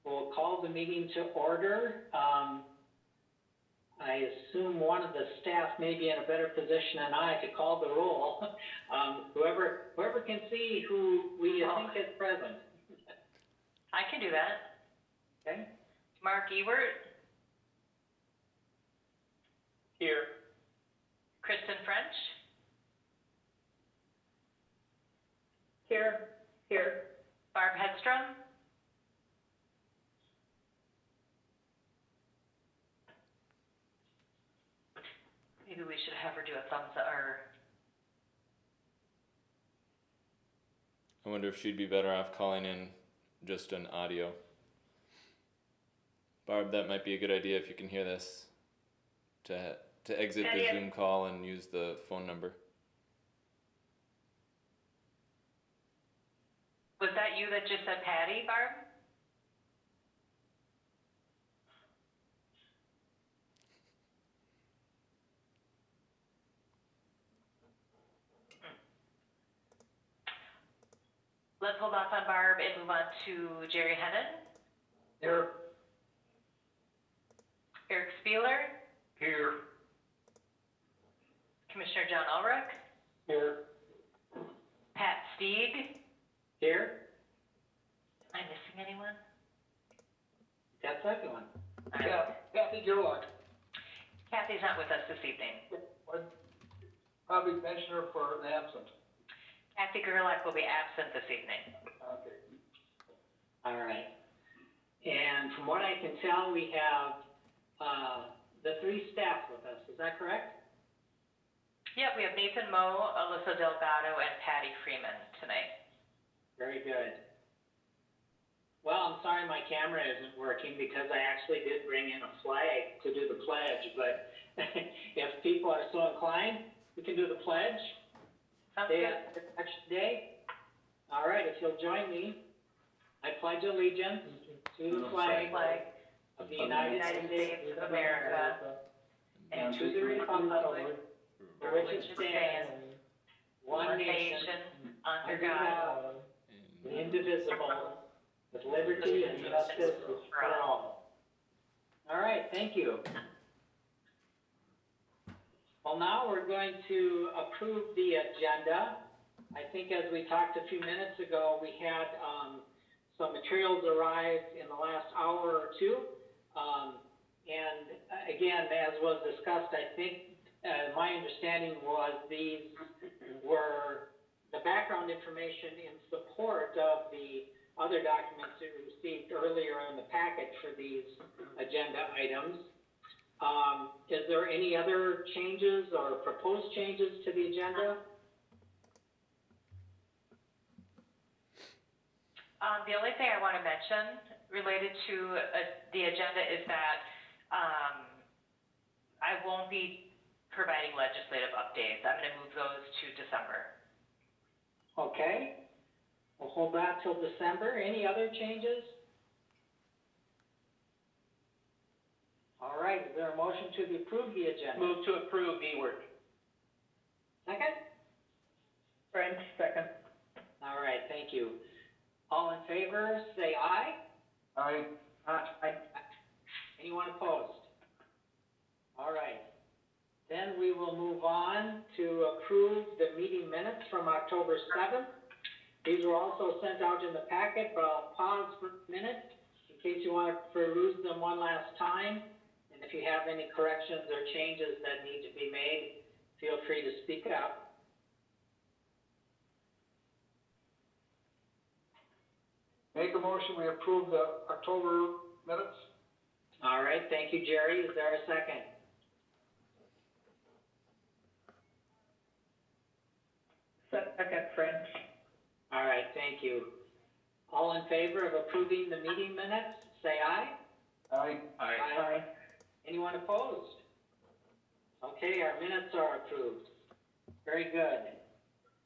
We'll call the meeting to order. I assume one of the staff may be in a better position than I to call the roll. Whoever can see who we think is present. I can do that. Okay. Mark Ewert. Here. Kristen French. Here. Here. Barb Hedstrom. Maybe we should have her do a thumbs up or. I wonder if she'd be better off calling in just an audio. Barb, that might be a good idea if you can hear this, to exit the Zoom call and use the phone number. Was that you that just said Patty, Barb? Let's hold off on Barb and move on to Jerry Hennon. Here. Eric Spieler. Here. Commissioner John Ulrich. Here. Pat Stieg. Here. Am I missing anyone? That's everyone. Yeah, Kathy Gerlach. Kathy's not with us this evening. Probably mention her for an absent. Kathy Gerlach will be absent this evening. Okay. All right. And from what I can tell, we have the three staff with us. Is that correct? Yeah, we have Nathan Moe, Alyssa Delgado, and Patty Freeman tonight. Very good. Well, I'm sorry my camera isn't working because I actually did bring in a flag to do the pledge, but if people are so inclined, we can do the pledge. Sounds Day good. after election day. All right, if you'll join me, I pledge allegiance to the flag of the United States of America and to the republic for which it stands, one nation, under God, indivisible, with liberty and justice for all. All right, thank you. Well, now we're going to approve the agenda. I think as we talked a few minutes ago, we had some materials arrive in the last hour or two. And again, as was discussed, I think my understanding was these were the background information in support of the other documents that we received earlier in the packet for these agenda items. Is there any other changes or proposed changes to the agenda? The only thing I want to mention related to the agenda is that I won't be providing legislative updates. I'm going to move those to December. Okay. We'll hold that till December. Any other changes? All right. Is there a motion to approve the agenda? Move to approve, Ewert. Second? French, second. All right. Thank you. All in favor, say aye. Aye. Aye. Anyone opposed? All right. Then we will move on to approve the meeting minutes from October 7th. These were also sent out in the packet, but I'll pause for a minute in case you want to peruse them one last time. And if you have any corrections or changes that need to be made, feel free to speak up. Make a motion, we approve the October minutes. All right, thank you, Jerry. Is there a second? Second, French. All right, thank you. All in favor of approving the meeting minutes, say aye. Aye. Aye. Anyone opposed? Okay, our minutes are approved. Very good.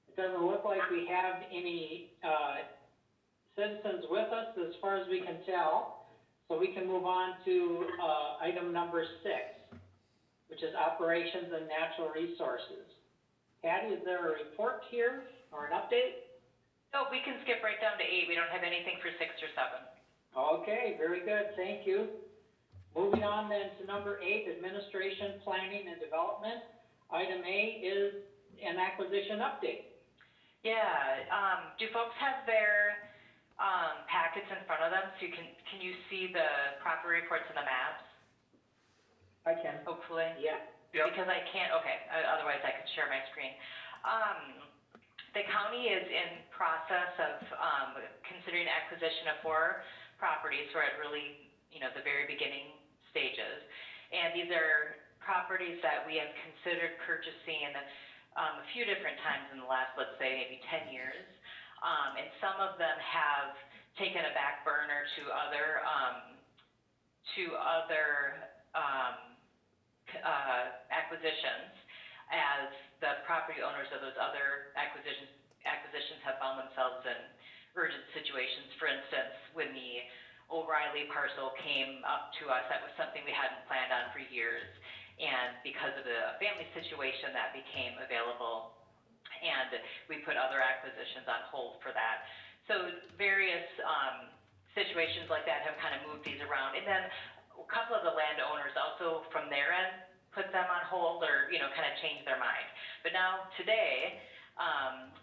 It doesn't look like we have any citizens with us as far as we can tell, so we can move on to item number 6, which is operations and natural resources. Patty, is there a report here or an update? No, we can skip right down to 8. We don't have anything for 6 or 7. Okay. Okay, very good, thank you. Moving on then to number 8, administration, planning, and development. Item A is an acquisition update. Yeah, do folks have their, packets in front of them, so can you see the property reports and the maps, I can. hopefully? Yeah. Yep. Because I can't, okay, otherwise I could share my screen. The county is in process of, considering acquisition of 4 properties. We're at really, the very beginning stages. And these are properties that we have considered purchasing, a few different times in the last, let's say, maybe 10 years. And some of them have taken a back burner to other acquisitions, as the property owners of those other acquisitions have found themselves in urgent situations. For instance, when the O'Reilly parcel came up to us, that was something we hadn't planned on for years, and because of the family situation, that became available, and we put other acquisitions on hold for that. So various situations like that have kind of moved these around, and then a couple of the landowners also from their end put them on hold, or kind of changed their mind. But now today,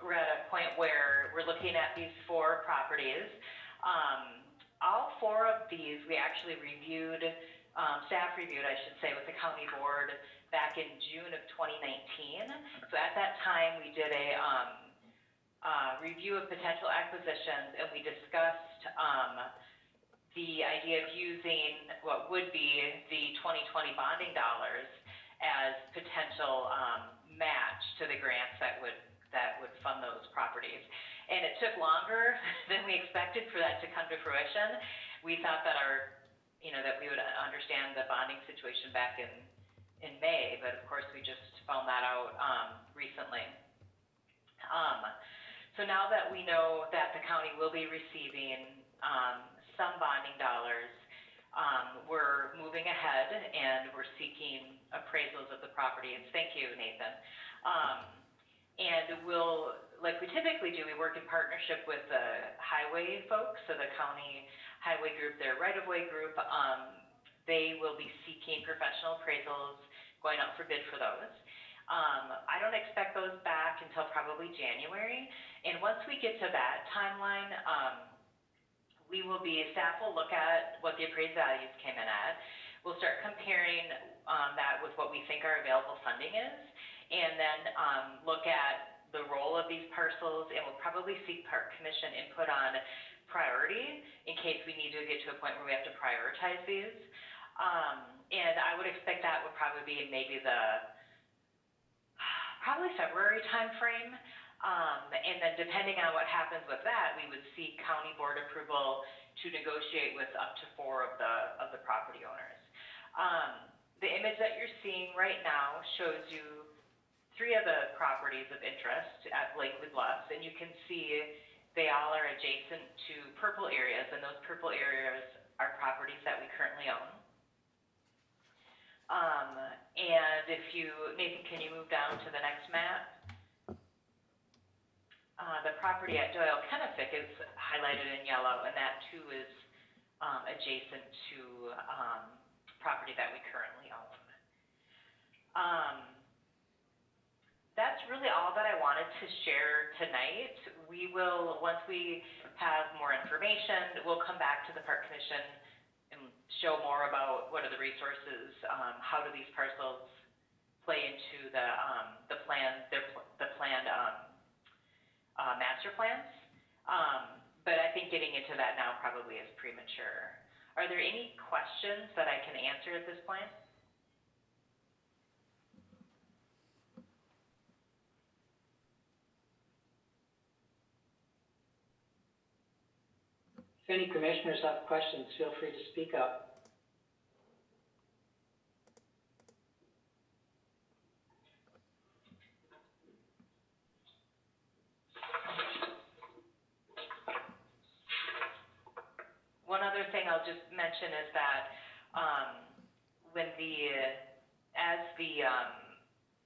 we're at a point where we're looking at these 4 properties. All 4 of these we actually reviewed, staff reviewed, I should say, with the county board back in June of 2019. So at that time, we did a review of potential acquisitions, and we discussed the idea of using what would be the 2020 bonding dollars as potential match to the grants that would fund those properties. And it took longer than we expected for that to come to fruition. We thought that that we would understand the bonding situation back in May, but of course we just found that out recently. So now that we know that the county will be receiving some bonding dollars, we're moving ahead and we're seeking appraisals of the properties. Thank you, Nathan. And we'll, like we typically do, we work in partnership with the highway folks, so the county highway group, their right-of-way group. They will be seeking professional appraisals, going out for bid for those. I don't expect those back until probably January, and once we get to that timeline, staff will look at what the appraised values came in at. We'll start comparing that with what we think our available funding is, and then look at the role of these parcels, and we'll probably seek Park Commission input on priority in case we need to get to a point where we have to prioritize these. And I would expect that would probably be in maybe probably February timeframe. And then depending on what happens with that, we would seek county board approval to negotiate with up to 4 of the property owners. The image that you're seeing right now shows you 3 of the properties of interest at Lakeland Bluffs, and you can see they all are adjacent to purple areas, and those purple areas are properties that we currently own. And Nathan, can you move down to the next map? The property at Doyle Kennefic is highlighted in yellow, and that too is adjacent to property that we currently own. That's really all that I wanted to share tonight. We will, once we have more information, we'll come back to the Park Commission and show more about what are the resources, how do these parcels play into the planned master plans. But I think getting into that now probably is premature. Are there any questions that I can answer at this point? If any commissioners have questions, feel free to speak up. One other thing I'll just mention is that as the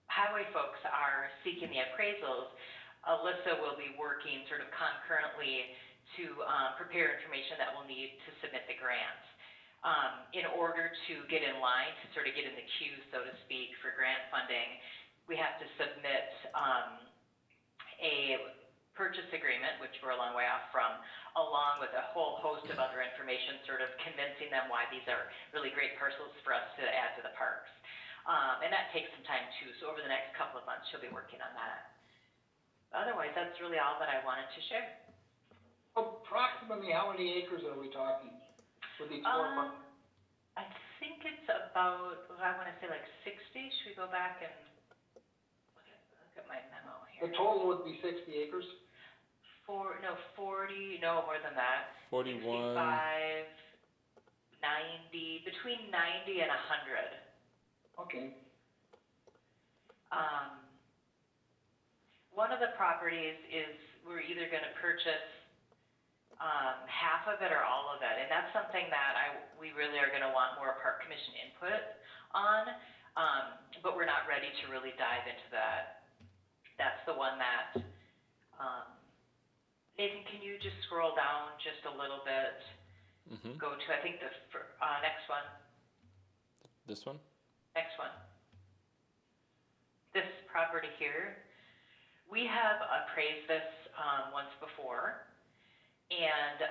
highway folks are seeking the appraisals, Alyssa will be working sort of concurrently to prepare information that we'll need to submit the grants. In order to get in line, to sort of get in the queue, so to speak, for grant funding, we have to submit a purchase agreement, which we're a long way off from, along with a whole host of other information, sort of convincing them why these are really great parcels for us to add to the parks. And that takes some time too, so over the next couple of months, she'll be working on that. Otherwise, that's really all that I wanted to share. Approximately how many acres are we talking with each one? I think it's about, I want to say like 60. Should we go back and look at my memo here? The total would be 60 acres? 40, no, more than that. 41. 65, 90, between 90 and 100. Okay. One of the properties is we're either going to purchase half of it or all of it, and that's something that we really are going to want more park commission input on, but we're not ready to really dive into that. That's the one that, Nathan, can you just scroll down just a little bit? Mm-hmm. Go to, I think, the next one. This one? Next one. This property here, we have appraised this once before, and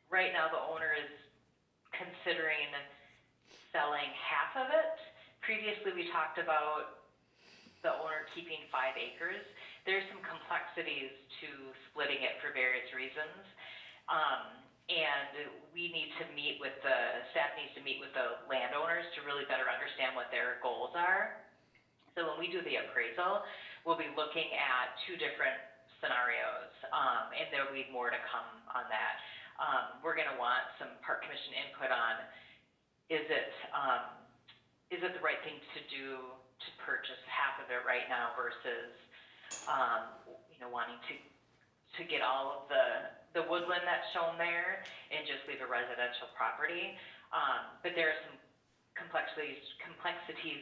right now the owner is considering selling half of it. Previously we talked about the owner keeping 5 acres. There's some complexities to splitting it for various reasons, and we need to meet with staff needs to meet with the landowners to really better understand what their goals are. So when we do the appraisal, we'll be looking at 2 different scenarios, and there will be more to come on that. We're going to want some park commission input on, is it the right thing to do to purchase half of it right now versus wanting to get all of the woodland that's shown there and just leave a residential property. But there are some complexities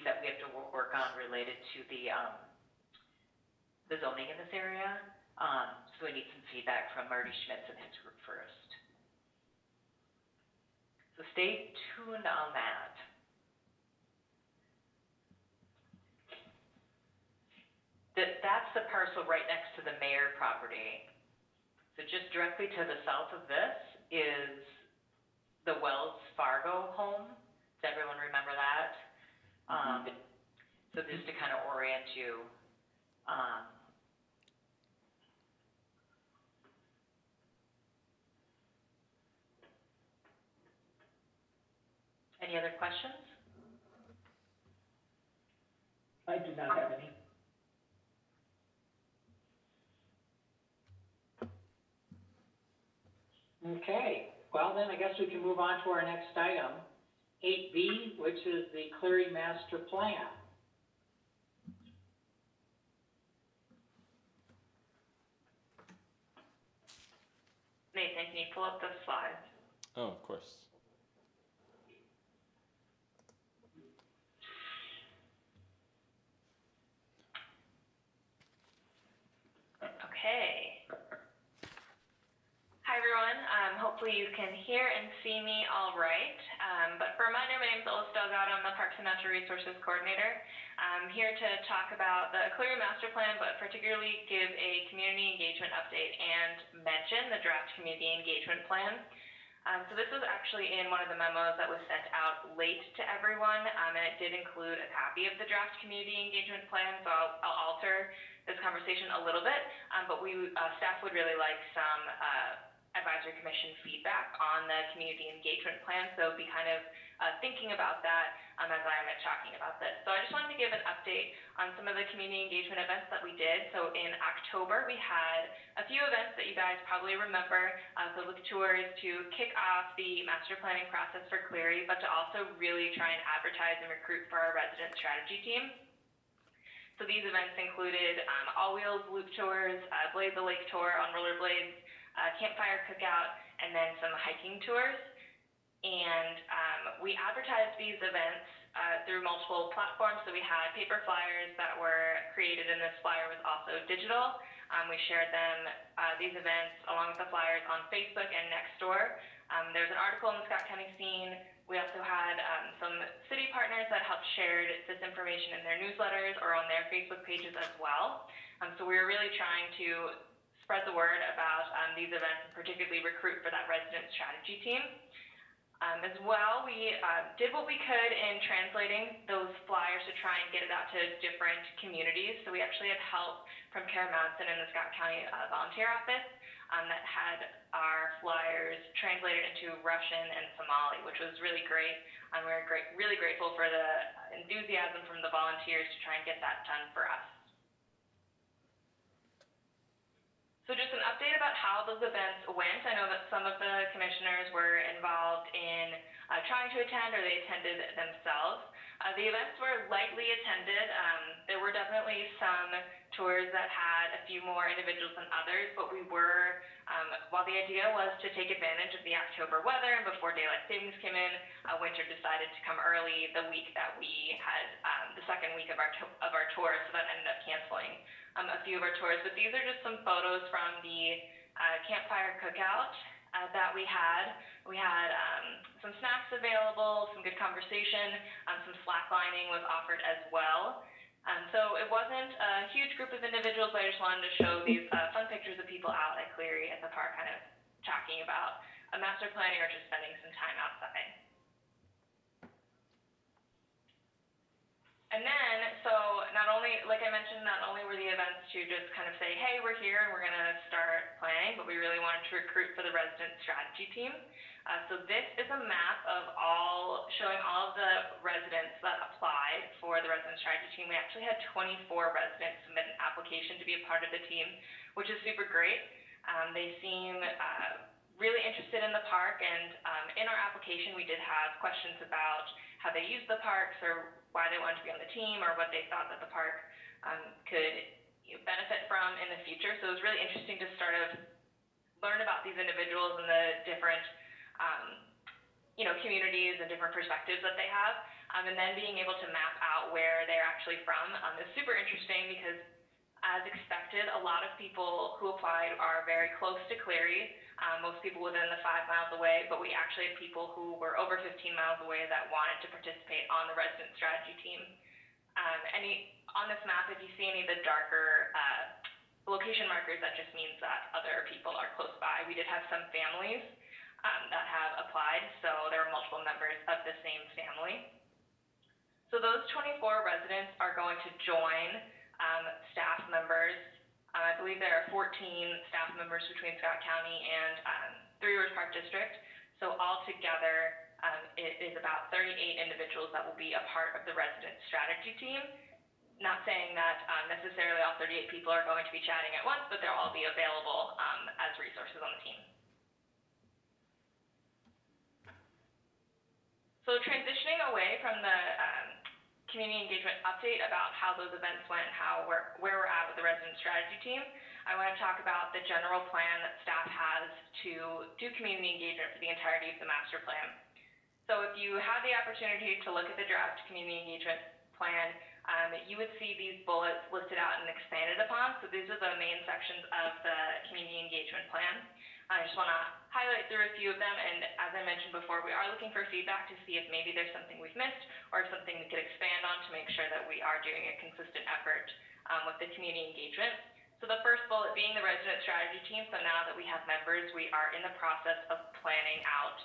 that we have to work on related to the zoning in this area. So we need some feedback from Marty Schmitz and his group first. So stay tuned on that. That's the parcel right next to the Mayer property. So just directly to the south of this is the Wells Fargo home. Does everyone remember that? So just to kind of orient you. Any other questions? I do not have any. Okay, well then I guess we can move on to our next item, 8B, which is the Cleary Master Plan. Nathan, can you pull up the slide? Oh, of course. Okay. Hi everyone. Hopefully you can hear and see me all right. But for a reminder, my name is Ola Stelgado. I'm the Parks and Natural Resources Coordinator. I'm here to talk about the Cleary Master Plan, but particularly give a community engagement update and mention the draft community engagement plan. So this was actually in one of the memos that was sent out late to everyone, and it did include a copy of the draft community engagement plan, so I'll alter this conversation a little bit, but staff would really like some advisory commission feedback on the community engagement plan, so be kind of thinking about that as I'm talking about this. So I just wanted to give an update on some of the community engagement events that we did. So in October, we had a few events that you guys probably remember, the look tours to kick off the master planning process for Cleary, but to also really try and advertise and recruit for our resident strategy team. So these events included all wheels loop tours, Blaze the Lake tour on rollerblades, campfire cookout, and then some hiking tours. And we advertised these events through multiple platforms. So we had paper flyers that were created, and this flyer was also digital. We shared them, these events, along with the flyers on Facebook and Nextdoor. There's an article in the Scott County Scene. We also had some city partners that helped share this information in their newsletters or on their Facebook pages as well. So we were really trying to spread the word about these events and particularly recruit for that resident strategy team. As well, we did what we could in translating those flyers to try and get it out to different communities. So we actually had help from Kara Madsen in the Scott County Volunteer Office that had our flyers translated into Russian and Somali, which was really great. We were really grateful for the enthusiasm from the volunteers to try and get that done for us. So just an update about how those events went. I know that some of the commissioners were involved in trying to attend, or they attended themselves. The events were lightly attended. There were definitely some tours that had a few more individuals than others, but we were, while the idea was to take advantage of the October weather and before daylight savings came in, winter decided to come early the week that we had the second week of our tour, so that ended up canceling a few of our tours. But these are just some photos from the campfire cookout that we had. We had some snacks available, some good conversation, some slacklining was offered as well. So it wasn't a huge group of individuals, but I just wanted to show these fun pictures of people out at Cleary at the park, kind of talking about master planning or just spending some time outside. And then, so not only, like I mentioned, not only were the events to just kind of say, hey, we're here and we're going to start planning, but we really wanted to recruit for the resident strategy team. So this is a map of showing all of the residents that applied for the resident strategy team. We actually had 24 residents submit an application to be a part of the team, which is super great. They seem really interested in the park, and in our application we did have questions about how they use the parks or why they wanted to be on the team or what they thought that the park could benefit from in the future. So it was really interesting to sort of learn about these individuals and the different communities and different perspectives that they have, and then being able to map out where they're actually from is super interesting because, as expected, a lot of people who applied are very close to Cleary, most people within the 5 miles away, but we actually had people who were over 15 miles away that wanted to participate on the resident strategy team. On this map, if you see any of the darker location markers, that just means that other people are close by. We did have some families that have applied, so there are multiple members of the same family. So those 24 residents are going to join staff members. I believe there are 14 staff members between Scott County and Three Rivers Park District. So altogether, it is about 38 individuals that will be a part of the resident strategy team. Not saying that necessarily all 38 people are going to be chatting at once, but they'll all be available as resources on the team. So transitioning away from the community engagement update about how those events went, where we're at with the resident strategy team, I want to talk about the general plan that staff has to do community engagement for the entirety of the master plan. So if you had the opportunity to look at the draft community engagement plan, you would see these bullets listed out and expanded upon. So these are the main sections of the community engagement plan. I just want to highlight through a few of them, and as I mentioned before, we are looking for feedback to see if maybe there's something we've missed or something we could expand on to make sure that we are doing a consistent effort with the community engagement. So the first bullet being the resident strategy team. So now that we have members, we are in the process of planning out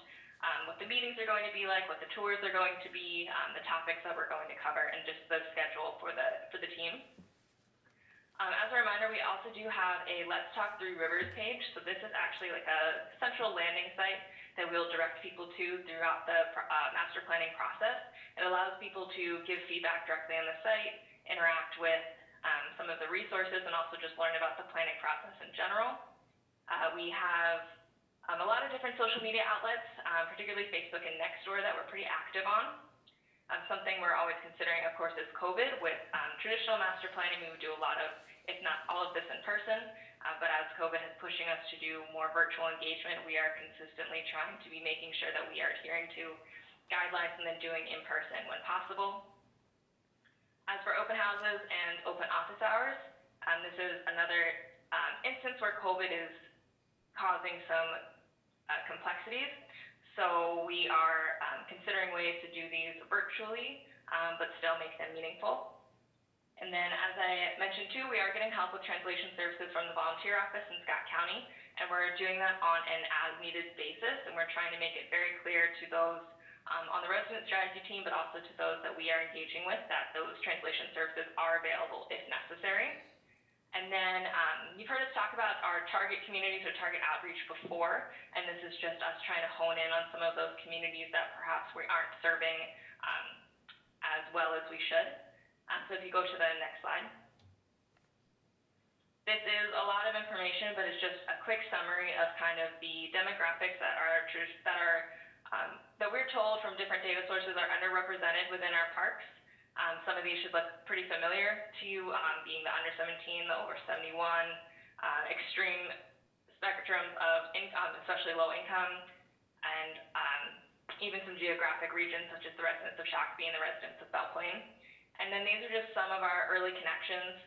what the meetings are going to be like, what the tours are going to be, the topics that we're going to cover, and just the schedule for the team. As a reminder, we also do have a Let's Talk Three Rivers page. So this is actually like a central landing site that we'll direct people to throughout the master planning process. It allows people to give feedback directly on the site, interact with some of the resources, and also just learn about the planning process in general. We have a lot of different social media outlets, particularly Facebook and Nextdoor, that we're pretty active on. Something we're always considering, of course, is COVID. With traditional master planning, we would do a lot of, if not all of this in person, but as COVID is pushing us to do more virtual engagement, we are consistently trying to be making sure that we are adhering to guidelines and then doing in person when possible. As for open houses and open office hours, this is another instance where COVID is causing some complexities. So we are considering ways to do these virtually, but still make them meaningful. And then, as I mentioned too, we are getting help with translation services from the volunteer office in Scott County, and we're doing that on an as-needed basis, and we're trying to make it very clear to those on the resident strategy team, but also to those that we are engaging with, that those translation services are available if necessary. And then you've heard us talk about our target communities or target outreach before, and this is just us trying to hone in on some of those communities that perhaps we aren't serving as well as we should. So if you go to the next slide. This is a lot of information, but it's just a quick summary of kind of the demographics that we're told from different data sources are underrepresented within our parks. Some of these should look pretty familiar to you, being the under 17, the over 71, extreme spectrums of income, especially low income, and even some geographic regions such as the residents of Shakopee and the residents of Belle Plaine. And then these are just some of our early connections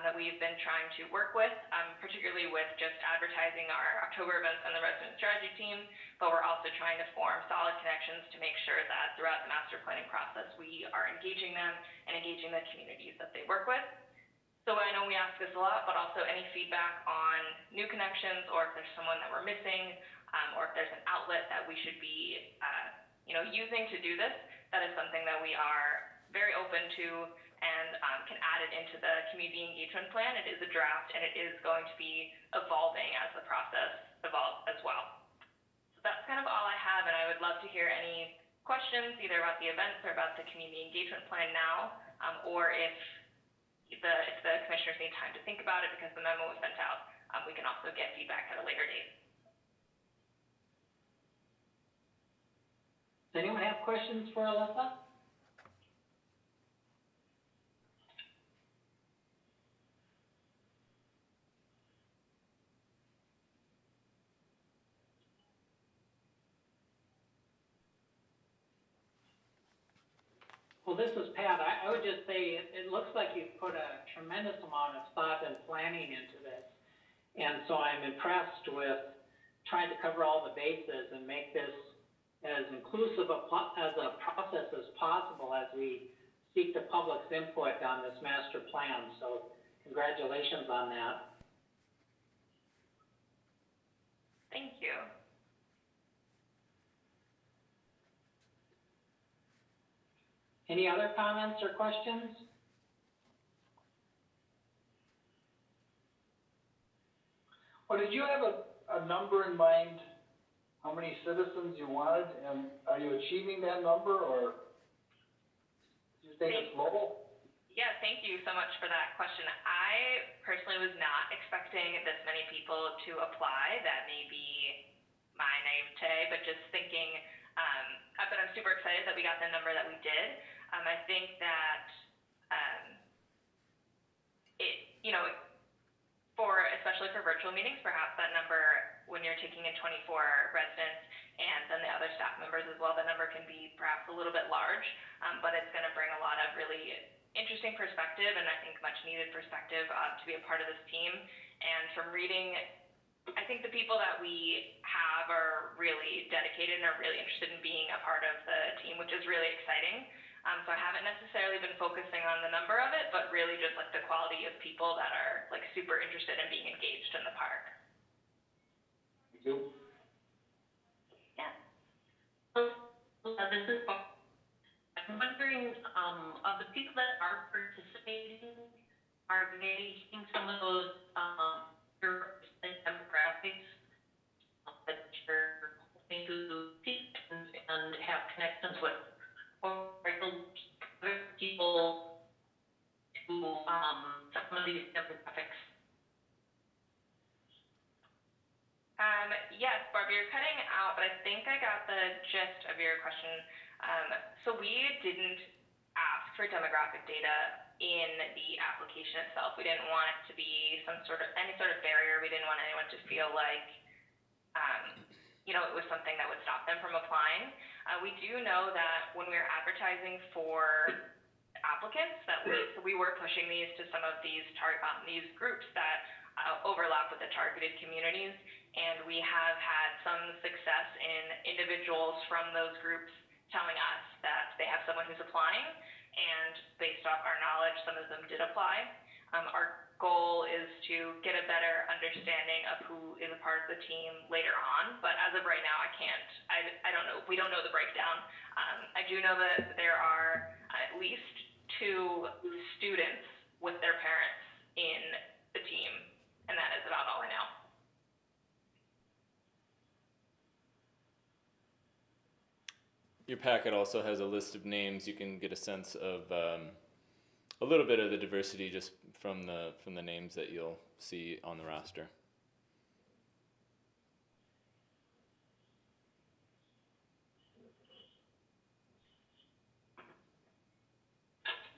that we've been trying to work with, particularly with just advertising our October events and the resident strategy team, but we're also trying to form solid connections to make sure that throughout the master planning process, we are engaging them and engaging the communities that they work with. So I know we ask this a lot, but also any feedback on new connections, or if there's someone that we're missing, or if there's an outlet that we should be, using to do this, that is something that we are very open to and can add it into the community engagement plan. It is a draft, and it is going to be evolving as the process evolves as well. So that's kind of all I have, and I would love to hear any questions either about the events or about the community engagement plan now, or if the commissioners need time to think about it because the memo was sent out, we can also get feedback at a later date. Does anyone have questions for Alyssa? Well, this is Pat. I would just say it looks like you've put a tremendous amount of thought and planning into this. And so I'm impressed with trying to cover all the bases and make this as inclusive as a process as possible as we seek the public's input on this master plan. So congratulations on that. Thank you. Any other comments or questions? Well, did you have a number in mind, how many citizens you wanted, and are you achieving that number, or do you think it's low? Yeah, thank you so much for that question. I personally was not expecting this many people to apply. That may be my naivete, but just thinking, but I'm super excited that we got the number that we did. I think that especially for virtual meetings, perhaps that number, when you're taking in 24 residents and then the other staff members as well, the number can be perhaps a little bit large, but it's going to bring a lot of really interesting perspective, and I think much needed perspective to be a part of this team. And from reading, I think the people that we have are really dedicated and are really interested in being a part of the team, which is really exciting. So I haven't necessarily been focusing on the number of it, but really just like the quality of people that are like super interested in being engaged in the park. Thank you. Yeah. This is Bob. I'm wondering, of the people that are participating, are they seeing some of those demographics that you're hoping to see and have connections with? Or other people to some of these demographics? Yes, Barb, you're cutting out, but I think I got the gist of your question. So we didn't ask for demographic data in the application itself. We didn't want it to be any sort of barrier. We didn't want anyone to feel like, it was something that would stop them from applying. We do know that when we were advertising for applicants, that we were pushing these to some of these these groups that overlap with the targeted communities, and we have had some success in individuals from those groups telling us that they have someone who's applying, and based off our knowledge, some of them did apply. Our goal is to get a better understanding of who is a part of the team later on, but as of right now, I don't know, we don't know the breakdown. I do know that there are at least 2 students with their parents in the team, and that is about all I know. Your packet also has a list of names. You can get a sense of a little bit of the diversity just from the names that you'll see on the roster.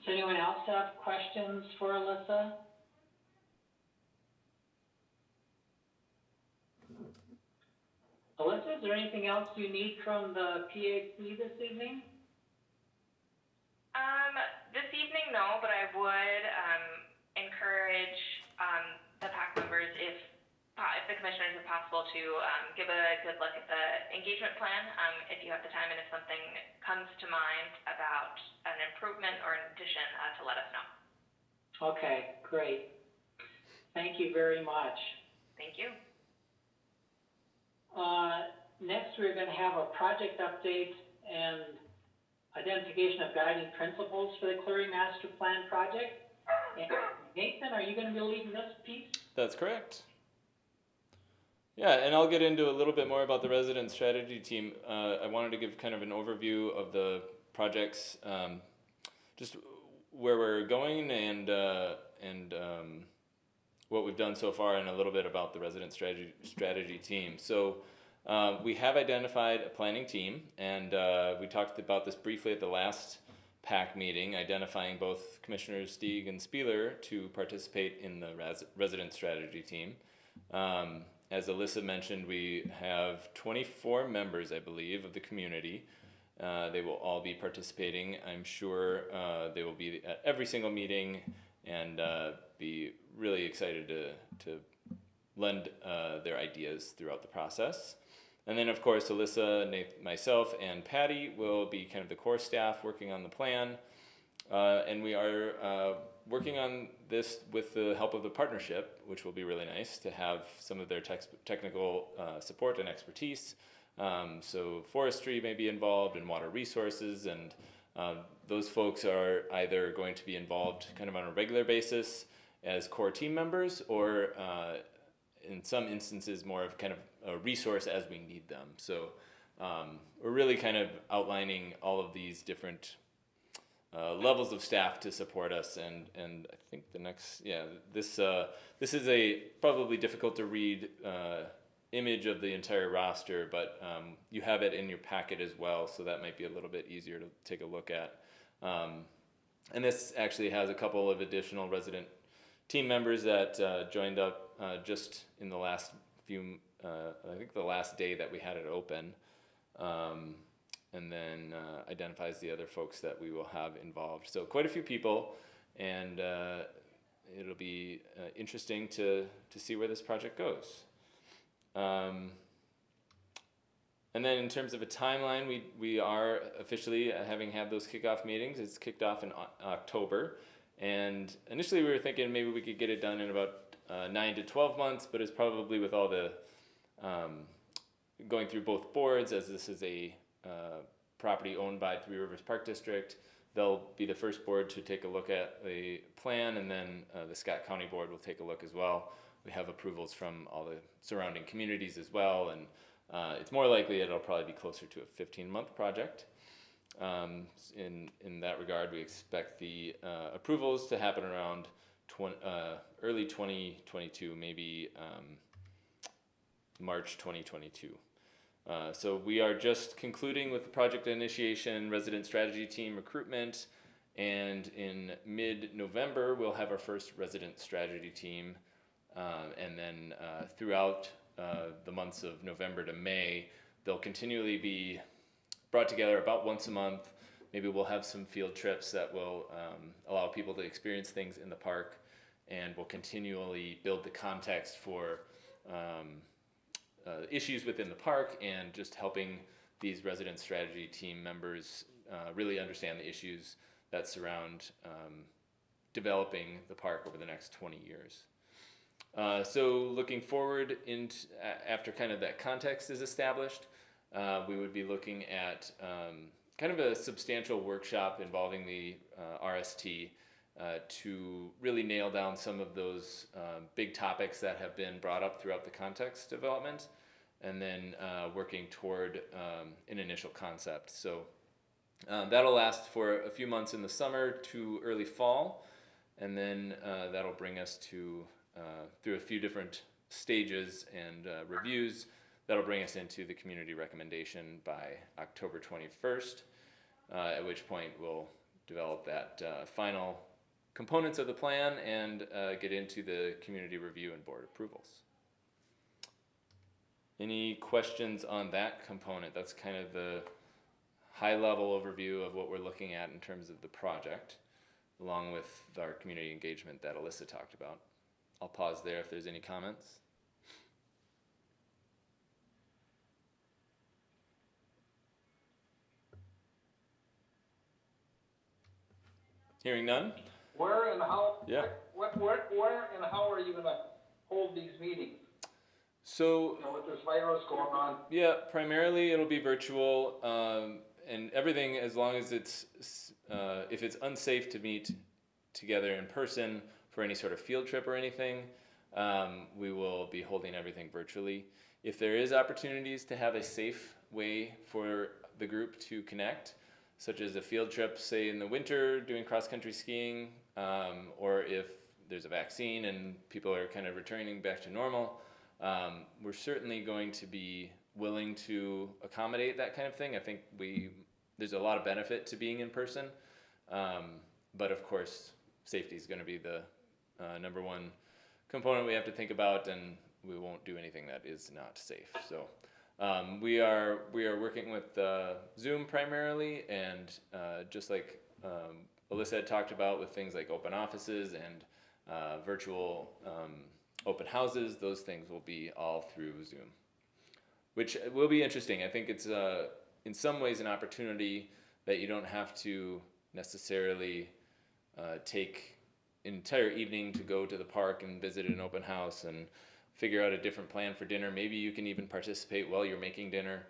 Does anyone else have questions for Alyssa? Alyssa, is there anything else you need from the PAC this evening? This evening, no, but I would encourage the PAC members, if the commissioners, if possible, to give a good look at the engagement plan, if you have the time, and if something comes to mind about an improvement or an addition, to let us know. Okay, great. Thank you very much. Thank you. Next, we're going to have a project update and identification of guiding principles for the Cleary Master Plan project. And Nathan, are you going to be leading this piece? That's correct. Yeah, and I'll get into a little bit more about the resident strategy team. I wanted to give kind of an overview of the projects, just where we're going and what we've done so far, and a little bit about the resident strategy team. So we have identified a planning team, and we talked about this briefly at the last PAC meeting, identifying both Commissioners Stieg and Spieler to participate in the resident strategy team. As Alyssa mentioned, we have 24 members, I believe, of the community. They will all be participating. I'm sure they will be at every single meeting and be really excited to lend their ideas throughout the process. And then, of course, Alyssa, myself, and Patty will be kind of the core staff working on the plan. And we are working on this with the help of the partnership, which will be really nice to have some of their technical support and expertise. So forestry may be involved, and water resources, and those folks are either going to be involved kind of on a regular basis as core team members, or in some instances more of kind of a resource as we need them. So we're really kind of outlining all of these different levels of staff to support us, and I think the next, this is a probably difficult to read image of the entire roster, but you have it in your packet as well, so that might be a little bit easier to take a look at. And this actually has a couple of additional resident team members that joined up just in the last few, I think the last day that we had it open, and then identifies the other folks that we will have involved. So quite a few people, and it'll be interesting to see where this project goes. And then in terms of a timeline, we are officially having had those kickoff meetings. It's kicked off in October, and initially we were thinking maybe we could get it done in about 9 to 12 months, but it's probably with all the going through both boards, as this is a property owned by Three Rivers Park District. They'll be the first board to take a look at the plan, and then the Scott County Board will take a look as well. We have approvals from all the surrounding communities as well, and it's more likely it'll probably be closer to a 15-month project. In that regard, we expect the approvals to happen around early 2022, maybe March 2022. So we are just concluding with the project initiation, resident strategy team recruitment, and in mid-November we'll have our first resident strategy team, and then throughout the months of November to May, there'll continually be brought together about once a month. Maybe we'll have some field trips that will allow people to experience things in the park, and we'll continually build the context for issues within the park and just helping these resident strategy team members really understand the issues that surround developing the park over the next 20 years. So looking forward after kind of that context is established, we would be looking at kind of a substantial workshop involving the RST to really nail down some of those big topics that have been brought up throughout the context development, and then working toward an initial concept. So that'll last for a few months in the summer to early fall, and then that'll bring us to through a few different stages and reviews. That'll bring us into the community recommendation by October 21st, at which point we'll develop that final components of the plan and get into the community review and board approvals. Any questions on that component? That's kind of the high-level overview of what we're looking at in terms of the project, along with our community engagement that Alyssa talked about. I'll pause there if there's any comments. Hearing none? Where and how? Yeah. Where and how are you gonna hold these meetings? So, You know, with this virus going on. yeah, primarily it'll be virtual, and everything as long as it's, if it's unsafe to meet together in person for any sort of field trip or anything, we will be holding everything virtually. If there is opportunities to have a safe way for the group to connect, such as a field trip, say in the winter doing cross-country skiing, or if there's a vaccine and people are kind of returning back to normal, we're certainly going to be willing to accommodate that kind of thing. I think there's a lot of benefit to being in person, but of course safety is going to be the number one component we have to think about, and we won't do anything that is not safe. So we are working with Zoom primarily, and just like Alyssa had talked about with things like open offices and virtual open houses, those things will be all through Zoom, which will be interesting. I think it's in some ways an opportunity that you don't have to necessarily take an entire evening to go to the park and visit an open house and figure out a different plan for dinner. Maybe you can even participate while you're making dinner.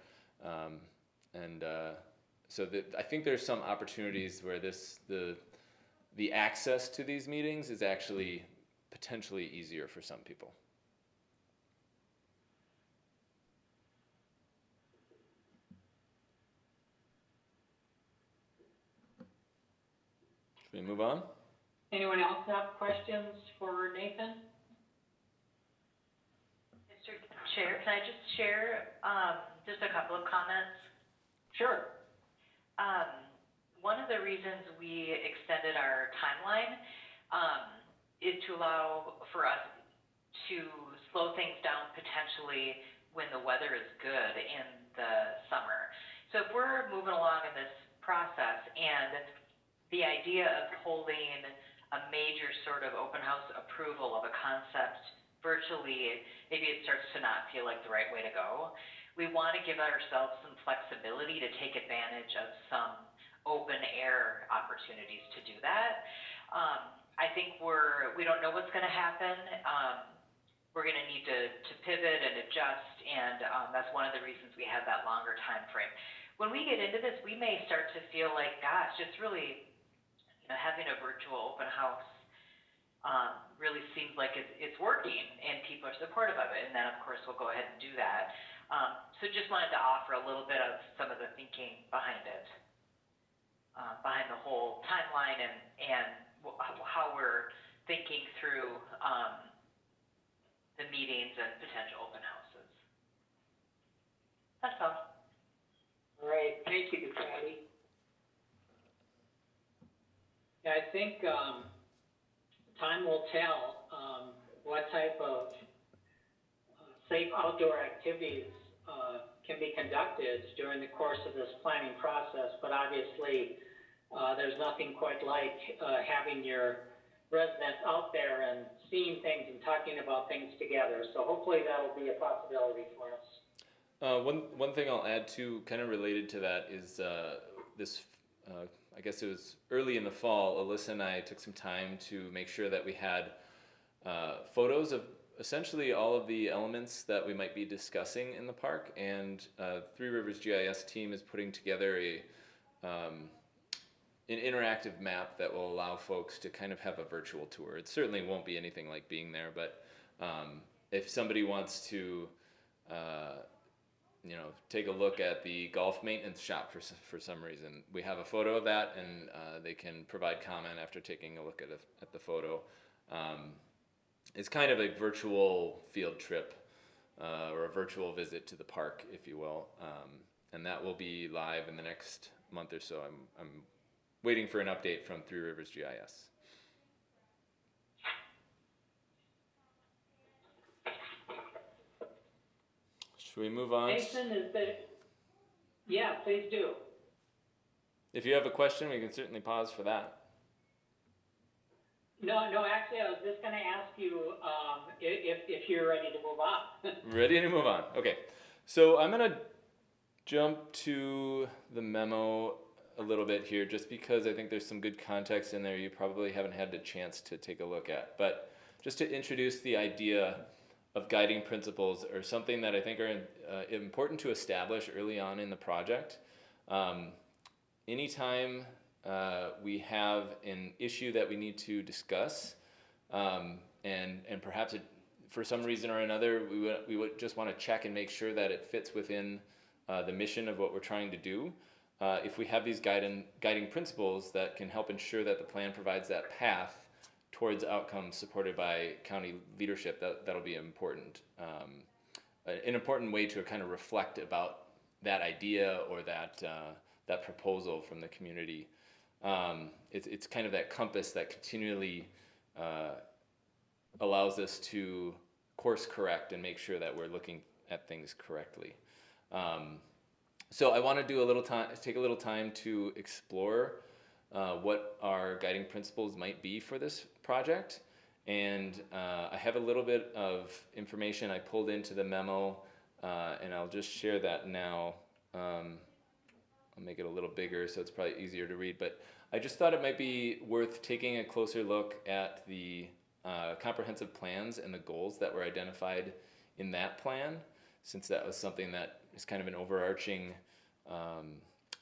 So I think there's some opportunities where the access to these meetings is actually potentially easier for some people. Should we move on? Anyone else have questions for Nathan? Mr. Chair, can I just share just a couple of comments? Sure. One of the reasons we extended our timeline is to allow for us to slow things down potentially when the weather is good in the summer. So if we're moving along in this process and the idea of holding a major sort of open house approval of a concept virtually, maybe it starts to not feel like the right way to go. We want to give ourselves some flexibility to take advantage of some open air opportunities to do that. I think we don't know what's going to happen. We're going to need to pivot and adjust, and that's one of the reasons we have that longer time frame. When we get into this, we may start to feel like, gosh, it's really, having a virtual open house really seems like it's working, and people are supportive of it, and then of course we'll go ahead and do that. So just wanted to offer a little bit of some of the thinking behind it, behind the whole timeline and how we're thinking through the meetings and potential open houses. That's all. All right, thank you, Patty. Yeah, I think time will tell what type of safe outdoor activities can be conducted during the course of this planning process, but obviously, there's nothing quite like, having your residents out there and seeing things and talking about things together. So hopefully that'll be a possibility for us. One thing I'll add to, kind of related to that, is I guess it was early in the fall, Alyssa and I took some time to make sure that we had photos of essentially all of the elements that we might be discussing in the park, and Three Rivers GIS team is putting together an interactive map that will allow folks to kind of have a virtual tour. It certainly won't be anything like being there, but if somebody wants to take a look at the golf maintenance shop for some reason, we have a photo of that, and they can provide comment after taking a look at the photo. It's kind of a virtual field trip, or a virtual visit to the park, if you will, and that will be live in the next month or so. I'm waiting for an update from Three Rivers GIS. Should we move on? Jason, yeah, please do. If you have a question, we can certainly pause for that. No, actually, I was just gonna ask you, if you're ready to move on. Ready to move on. Okay. So I'm gonna jump to the memo a little bit here, just because I think there's some good context in there you probably haven't had the chance to take a look at. But just to introduce the idea of guiding principles, or something that I think are important to establish early on in the project. Anytime we have an issue that we need to discuss, and perhaps for some reason or another, we would just want to check and make sure that it fits within the mission of what we're trying to do. If we have these guiding principles that can help ensure that the plan provides that path towards outcomes supported by county leadership, that'll be important. An important way to kind of reflect about that idea or that proposal from the community. It's kind of that compass that continually allows us to course correct and make sure that we're looking at things correctly. So I want to take a little time to explore what our guiding principles might be for this project. And I have a little bit of information I pulled into the memo, and I'll just share that now. I'll make it a little bigger so it's probably easier to read, but I just thought it might be worth taking a closer look at the comprehensive plans and the goals that were identified in that plan, since that was something that is kind of an overarching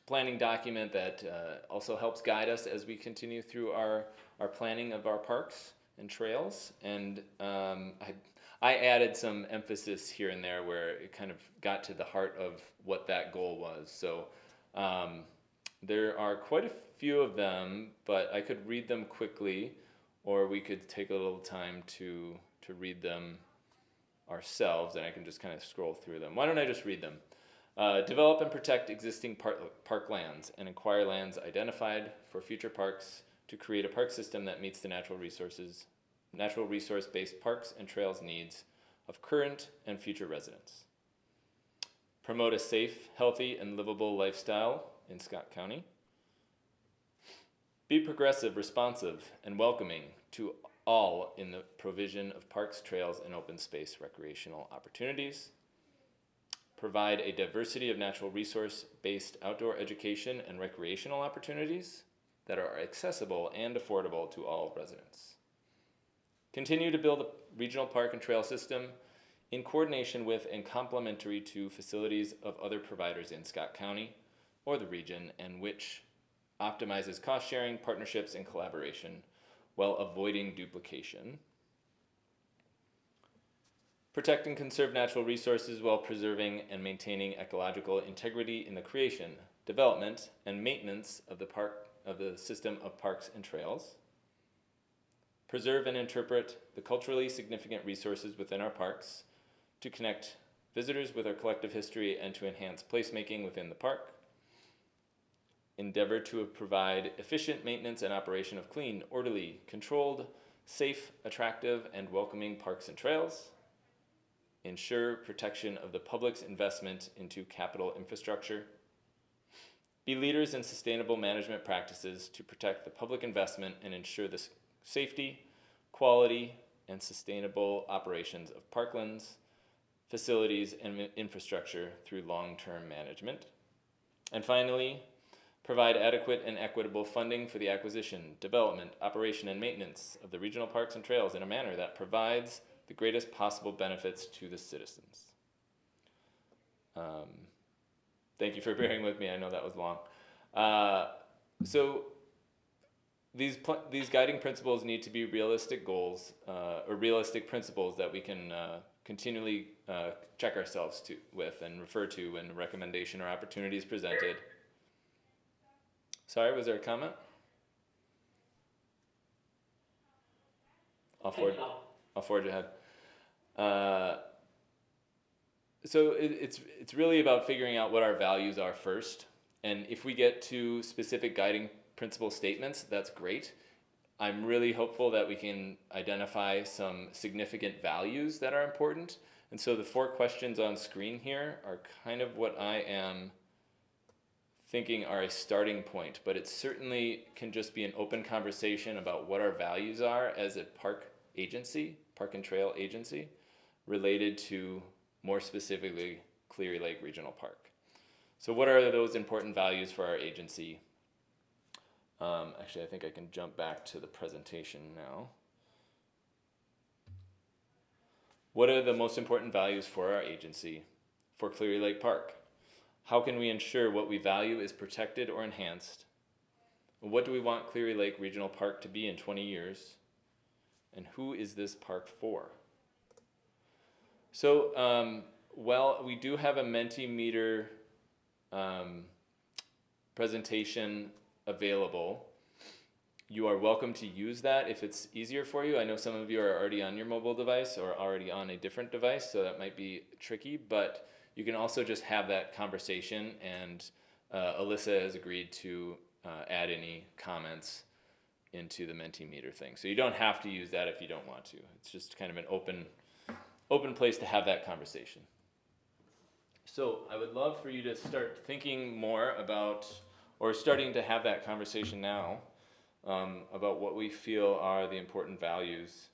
planning document that also helps guide us as we continue through our planning of our parks and trails. And I added some emphasis here and there where it kind of got to the heart of what that goal was. So there are quite a few of them, but I could read them quickly, or we could take a little time to read them ourselves, and I can just kind of scroll through them. Why don't I just read them? Develop and protect existing park lands and acquire lands identified for future parks to create a park system that meets the natural resource-based parks and trails needs of current and future residents. Promote a safe, healthy, and livable lifestyle in Scott County. Be progressive, responsive, and welcoming to all in the provision of parks, trails, and open space recreational opportunities. Provide a diversity of natural resource-based outdoor education and recreational opportunities that are accessible and affordable to all residents. Continue to build a regional park and trail system in coordination with and complementary to facilities of other providers in Scott County or the region, and which optimizes cost sharing, partnerships, and collaboration while avoiding duplication. Protect and conserve natural resources while preserving and maintaining ecological integrity in the creation, development, and maintenance of the system of parks and trails. Preserve and interpret the culturally significant resources within our parks to connect visitors with our collective history and to enhance placemaking within the park. Endeavor to provide efficient maintenance and operation of clean, orderly, controlled, safe, attractive, and welcoming parks and trails. ensure protection of the public's investment into capital infrastructure, be leaders in sustainable management practices to protect the public investment and ensure the safety, quality, and sustainable operations of parklands, facilities, and infrastructure through long-term management. And finally, provide adequate and equitable funding for the acquisition, development, operation, and maintenance of the regional parks and trails in a manner that provides the greatest possible benefits to the citizens. Thank you for bearing with me. I know that was long. So these guiding principles need to be realistic goals or realistic principles that we can continually check ourselves with and refer to when a recommendation or opportunity is presented. Sorry, was there a comment? I'll forge ahead. So it's really about figuring out what our values are first, and if we get to specific guiding principle statements, that's great. I'm really hopeful that we can identify some significant values that are important, and so the 4 questions on screen here are kind of what I am thinking are a starting point, but it certainly can just be an open conversation about what our values are as a park agency, park and trail agency, related to more specifically Cleary Lake Regional Park. So what are those important values for our agency? Actually, I think I can jump back to the presentation now. What are the most important values for our agency for Cleary Lake Park? How can we ensure what we value is protected or enhanced? What do we want Cleary Lake Regional Park to be in 20 years? And who is this park for? So, well, we do have a Mentimeter presentation available. You are welcome to use that if it's easier for you. I know some of you are already on your mobile device or already on a different device, so that might be tricky, but you can also just have that conversation, and Alyssa has agreed to add any comments into the Mentimeter thing. So you don't have to use that if you don't want to. It's just kind of an open place to have that conversation. So I would love for you to start thinking more about, or starting to have that conversation now, about what we feel are the important values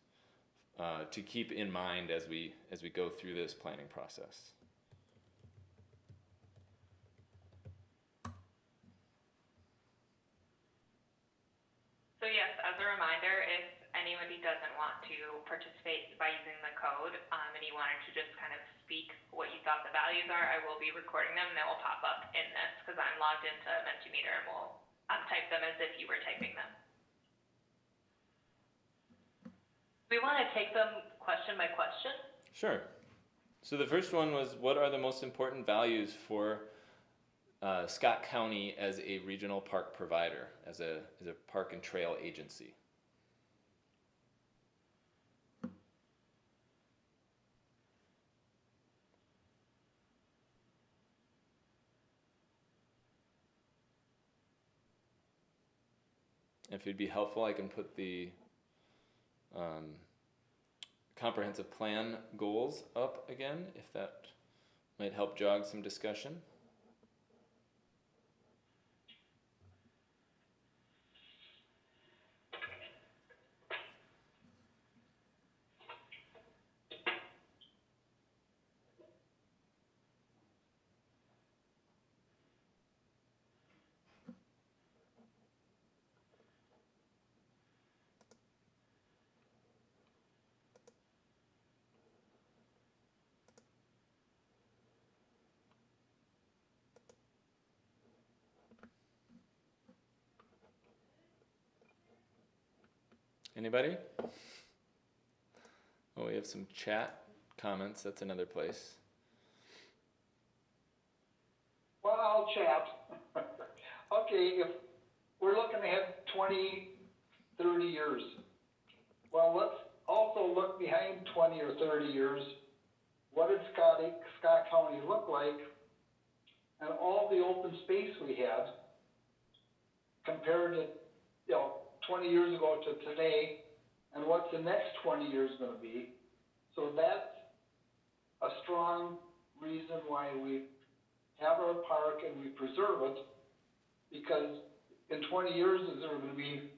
to keep in mind as we go through this planning process. So yes, as a reminder, if anybody doesn't want to participate by using the code, and you wanted to just kind of speak what you thought the values are, I will be recording them, and they will pop up in this, because I'm logged into Mentimeter, and we'll type them as if you were typing them. We want to take them question by question? Sure. So the first one was, what are the most important values for Scott County as a regional park provider, as a park and trail agency? If it'd be helpful, I can put the comprehensive plan goals up again, if that might help jog some discussion. Anybody? Oh, we have some chat comments. That's another place. Well, I'll chat. Okay, if we're looking ahead 20, 30 years, well, let's also look behind 20 or 30 years. What did Scott County look like? And all the open space we had compared to, 20 years ago to today, and what's the next 20 years going to be. So that's a strong reason why we have our park and we preserve it, because in 20 years, is there gonna be,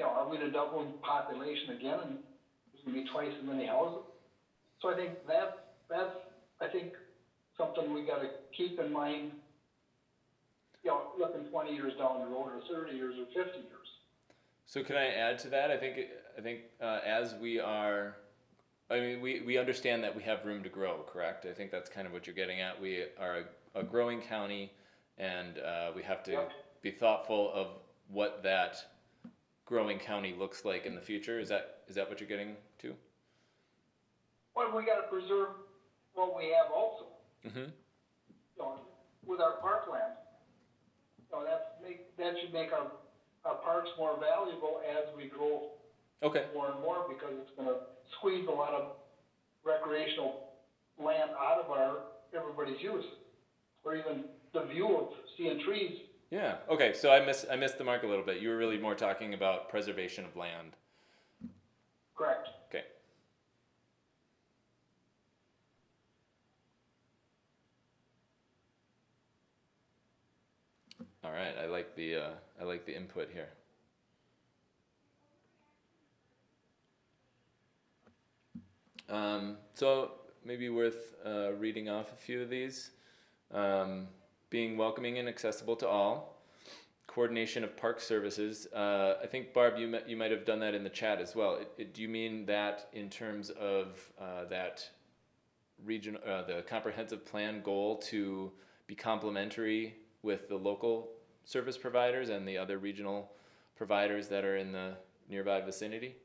are we gonna double in population again, and there's gonna be twice as many houses? So I think that's, I think, something we gotta keep in mind, looking 20 years down the road, or 30 years, or 50 years. So can I add to that? I think as we are, I mean, we understand that we have room to grow, correct? I think that's kind of what you're getting at. We are a growing county, and we have to be thoughtful of what that growing county looks like in the future. Is that what you're getting to? Well, we gotta preserve what we have also. Mm-hmm. With our parkland. That should make our parks more valuable as we grow more and more, because it's gonna squeeze a lot of recreational land out of everybody's use, or even the view of seeing trees. Yeah. Okay. So I missed the mark a little bit. You were really more talking about preservation of land. Correct. Okay. All right. I like the input here. So maybe worth reading off a few of these. Being welcoming and accessible to all. Coordination of park services. I think, Barb, you might have done that in the chat as well. Do you mean that in terms of that region, the comprehensive plan goal to be complementary with the local service providers and the other regional providers that are in the nearby vicinity?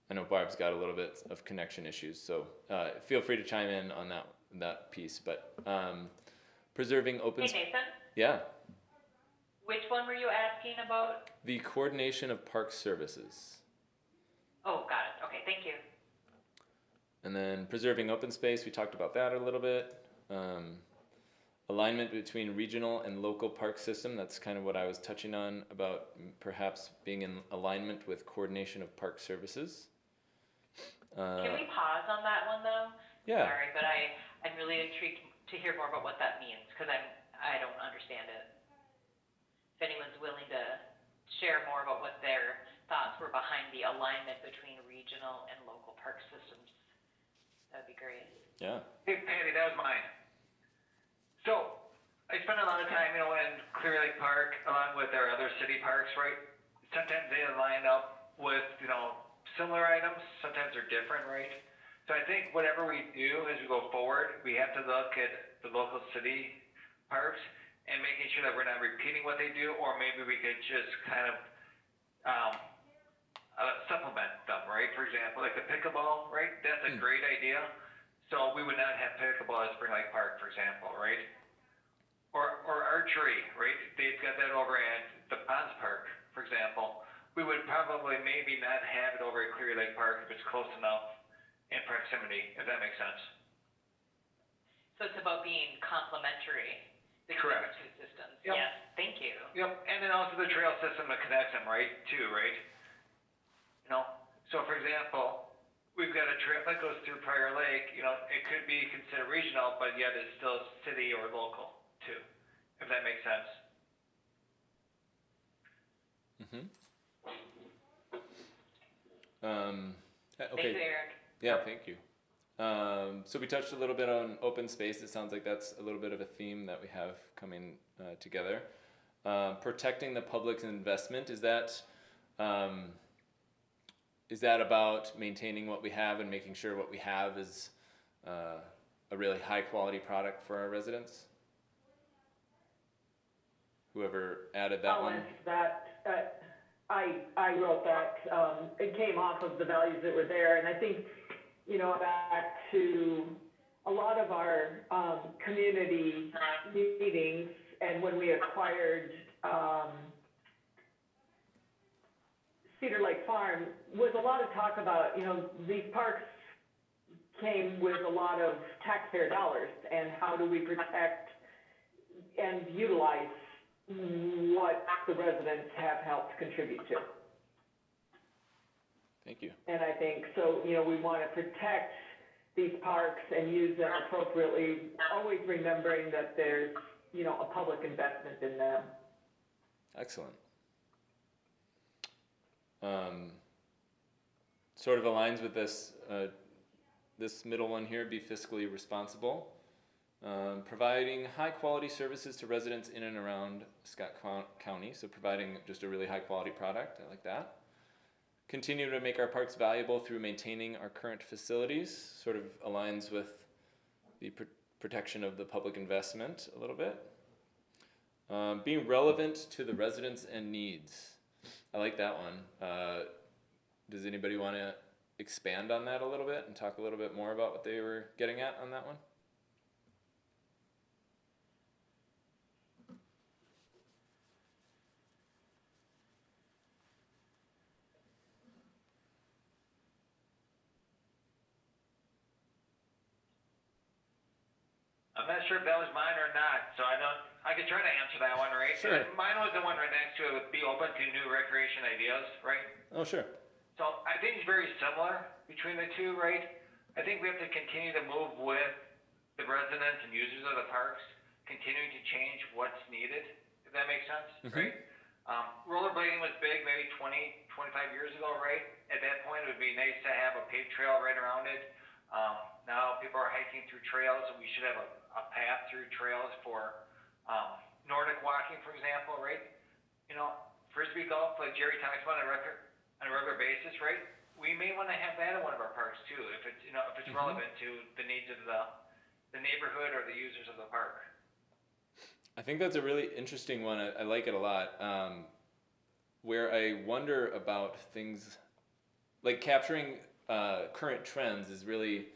I know Barb's got a little bit of connection issues, so feel free to chime in on that piece. But preserving open. Hey, Nathan? Yeah. Which one were you asking about? The coordination of park services. Oh, got it. Okay, thank you. And then preserving open space, we talked about that a little bit. Alignment between regional and local park system, that's kind of what I was touching on about perhaps being in alignment with coordination of park services. Can we pause on that one though? Yeah. Sorry, but I'm really intrigued to hear more about what that means, because I don't understand it. If anyone's willing to share more about what their thoughts were behind the alignment between regional and local park systems, that'd be great. Yeah. Hey, Patty, that was mine. So, I spend a lot of time, in Clear Lake Park, along with our other city parks, right? Sometimes they line up with, similar items, sometimes they're different, right? So I think whatever we do as we go forward, we have to look at the local city parks and making sure that we're not repeating what they do, or maybe we could just kind of supplement them, right? For example, like the pickleball, right? That's a great idea. So we would not have pickleball at Spring Lake Park, for example, right? Or archery, right? They've got that over at the Ponds Park, for example. We would probably maybe not have it over at Clear Lake Park if it's close enough in proximity, if that makes sense. So it's about being complementary between Correct. the two systems. Yep. Yes, thank you. Yep, and then also the trail system that connects them, right, too, right? So for example, we've got a trail that goes through Prior Lake, it could be considered regional, but yet it's still city or local, too, if that makes sense. Mm-hmm. Thank Okay. you, Eric. Yeah, thank you. So we touched a little bit on open space. It sounds like that's a little bit of a theme that we have coming together. Protecting the public's investment, is that about maintaining what we have and making sure what we have is a really high quality product for our residents? Whoever added that one. I wrote that. It came off of the values that were there, and I think, back to a lot of our community meetings, and when we acquired Cedar Lake Farm, was a lot of talk about, these parks came with a lot of taxpayer dollars, and how do we protect and utilize what the residents have helped contribute to. Thank you. And I think, so, we want to protect these parks and use them appropriately, always remembering that there's, a public investment in them. Excellent. Sort of aligns with this, this middle one here, be fiscally responsible. Providing high quality services to residents in and around Scott County. So providing just a really high quality product. I like that. Continue to make our parks valuable through maintaining our current facilities. Sort of aligns with the protection of the public investment a little bit. Being relevant to the residents and needs. I like that one. Does anybody want to expand on that a little bit and talk a little bit more about what they were getting at on that one? I'm not sure if that was mine or not, so I could try to answer that one, right? Sure. Mine was the one right next to it, would be open to new recreation ideas, right? Oh, sure. So I think it's very similar between the two, right? I think we have to continue to move with the residents and users of the parks, continuing to change what's needed, if that makes sense, right? Rollerblading was big maybe 20, 25 years ago, right? At that point, it would be nice to have a paved trail right around it. Now people are hiking through trails, and we should have a path through trails for Nordic walking, for example, right? Frisbee golf, like Jerry talks about on a regular basis, right? We may want to have that in one of our parks too, if it's if it's relevant to the needs of the neighborhood or the users of the park. I think that's a really interesting one. I like it a lot. Where I wonder about things like capturing current trends is really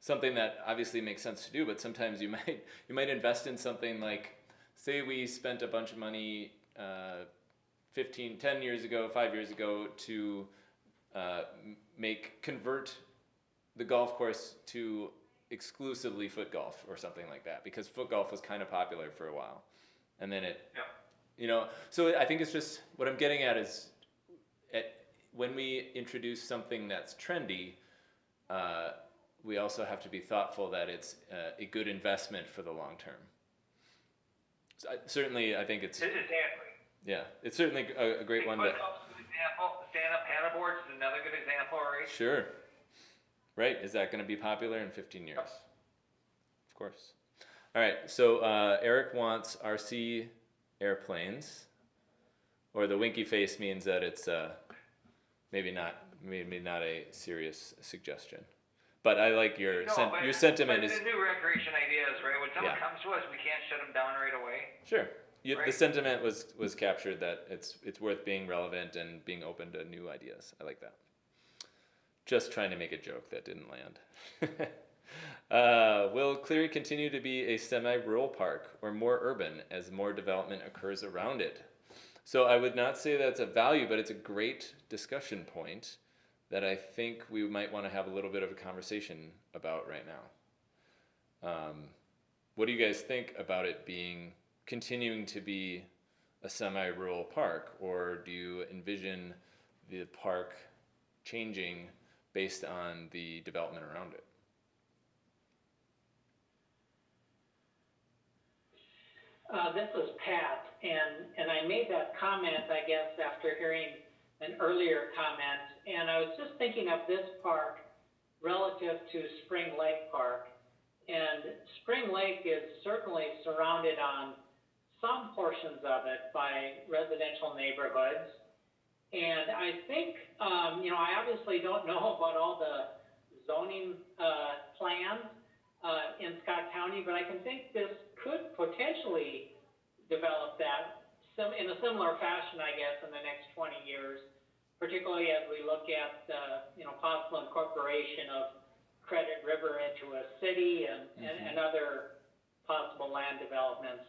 something that obviously makes sense to do, but sometimes you might invest in something like, say we spent a bunch of money 10 years ago, 5 years ago to convert the golf course to exclusively foot golf or something like that, because foot golf was kind of popular for a while, and then so I think it's just, what I'm getting at is, when we introduce something that's trendy, we also have to be thoughtful that it's a good investment for the long term. So I think it's Exactly. Yeah, it's certainly a great one. Foot golf's a good example. Stand-up paddleboards is another good example, right? Sure. Right. Is that going to be popular in 15 years? Of course. All right. So Eric wants RC airplanes, or the winky face means that it's maybe not a serious suggestion. But I like your sentiment. But the new recreation ideas, right? When someone comes to us, we can't shut them down right away. Sure. Right? The sentiment was captured, that it's worth being relevant and being open to new ideas. I like that. Just trying to make a joke that didn't land. Will Cleary continue to be a semi-rural park or more urban as more development occurs around it? So I would not say that's a value, but it's a great discussion point that I think we might want to have a little bit of a conversation about right now. What do you guys think about it continuing to be a semi-rural park, or do you envision the park changing based on the development around it? This is Pat, and I made that comment, I guess, after hearing an earlier comment, and I was just thinking of this park relative to Spring Lake Park. And Spring Lake is certainly surrounded on some portions of it by residential neighborhoods. And I think, I obviously don't know about all the zoning plans in Scott County, but I can think this could potentially develop that in a similar fashion, I guess, in the next 20 years, particularly as we look at possible incorporation of Credit River into a city and other possible land developments.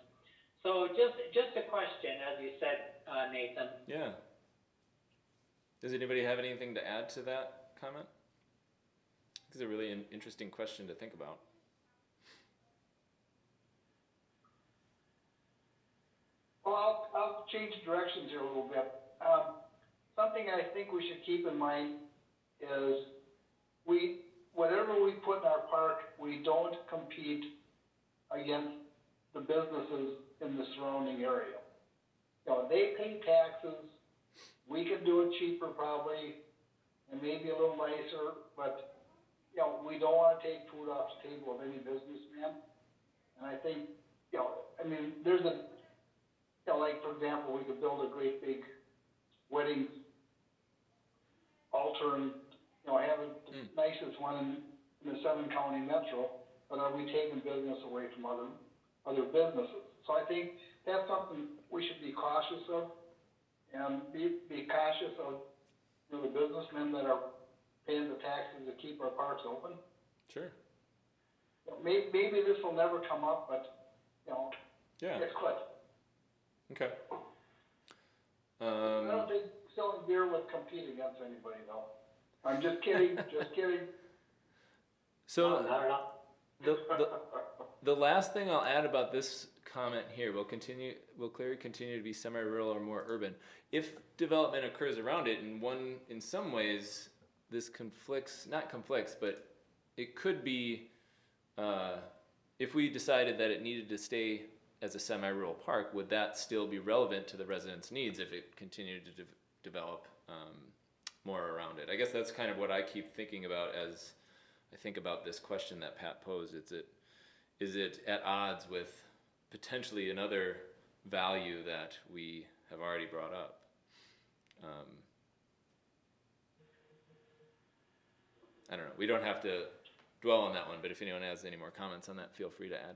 So just a question, as you said, Nathan. Yeah. Does anybody have anything to add to that comment? It's a really interesting question to think about. Well, I'll change directions here a little bit. Something I think we should keep in mind is whatever we put in our park, we don't compete against the businesses in the surrounding area. You know, they pay taxes, we could do it cheaper probably, and maybe a little nicer, but, you know, we don't wanna take food off the table of any businessman. And I think, you know, I mean, there's a, you know, like, for example, we could build a great big wedding altar and, you know, have it the nicest one in the 7-county metro, but are we taking business away from other businesses? So I think that's something we should be cautious of, and be cautious of, you know, the businessmen that are paying the taxes to keep our parks open. Sure. You know, maybe this will never come up, but, you know, it could. Okay. I don't think selling beer would compete against anybody, though. I'm just kidding, just kidding. So No, not at all. the last thing I'll add about this comment here will clearly continue to be semi-rural or more urban. If development occurs around it, in some ways, this not conflicts, but it could be, if we decided that it needed to stay as a semi-rural park, would that still be relevant to the residents' needs if it continued to develop more around it? I guess that's kind of what I keep thinking about as I think about this question that Pat posed. Is it at odds with potentially another value that we have already brought up? I don't know. We don't have to dwell on that one, but if anyone has any more comments on that, feel free to add.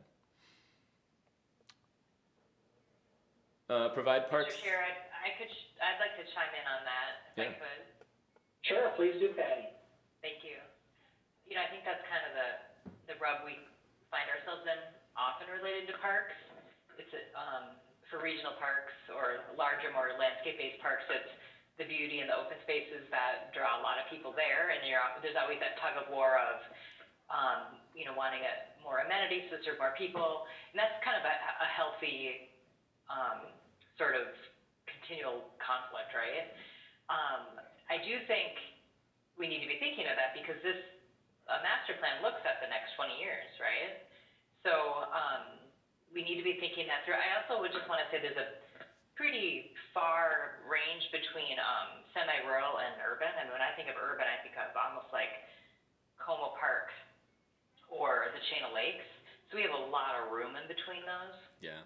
Provide parks. Mr. Chair, I'd like to chime in on that, if I could. Sure, please do, Patty. Thank you. You know, I think that's kind of the rub we find ourselves in, often related to parks. It's for regional parks or larger, more landscape-based parks, it's the beauty and the open spaces that draw a lot of people there, and there's always that tug of war of, you know, wanting more amenities to serve more people, and that's kind of a healthy sort of continual conflict, right? I do think we need to be thinking of that because this master plan looks at the next 20 years, right? So we need to be thinking that through. I also would just want to say there's a pretty far range between semi-rural and urban. I mean, when I think of urban, I think of almost like Como Park or the chain of lakes. So we have a lot of room in between those. Yeah.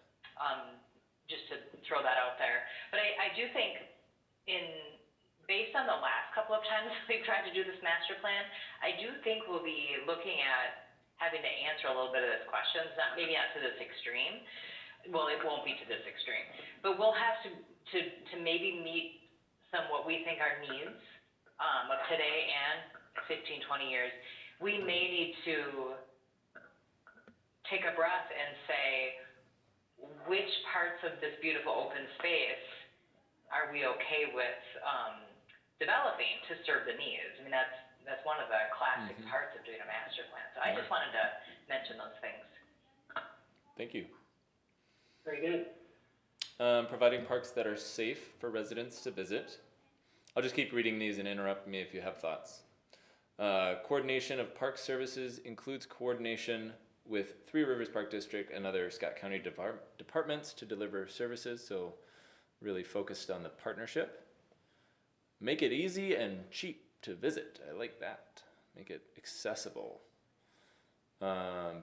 Just to throw that out there. But I do think based on the last couple of times we've tried to do this master plan, I do think we'll be looking at having to answer a little bit of this questions, maybe not to this extreme. Well, it won't be to this extreme, but we'll have to maybe meet what we think our needs of today and 15, 20 years. We may need to take a breath and say, which parts of this beautiful open space are we okay with developing to serve the needs? I mean, that's one of the classic parts of doing a master plan. So I just wanted to mention those things. Thank you. Very good. Providing parks that are safe for residents to visit. I'll just keep reading these and interrupt me if you have thoughts. Coordination of park services includes coordination with Three Rivers Park District and other Scott County departments to deliver services, so really focused on the partnership. Make it easy and cheap to visit. I like that. Make it accessible.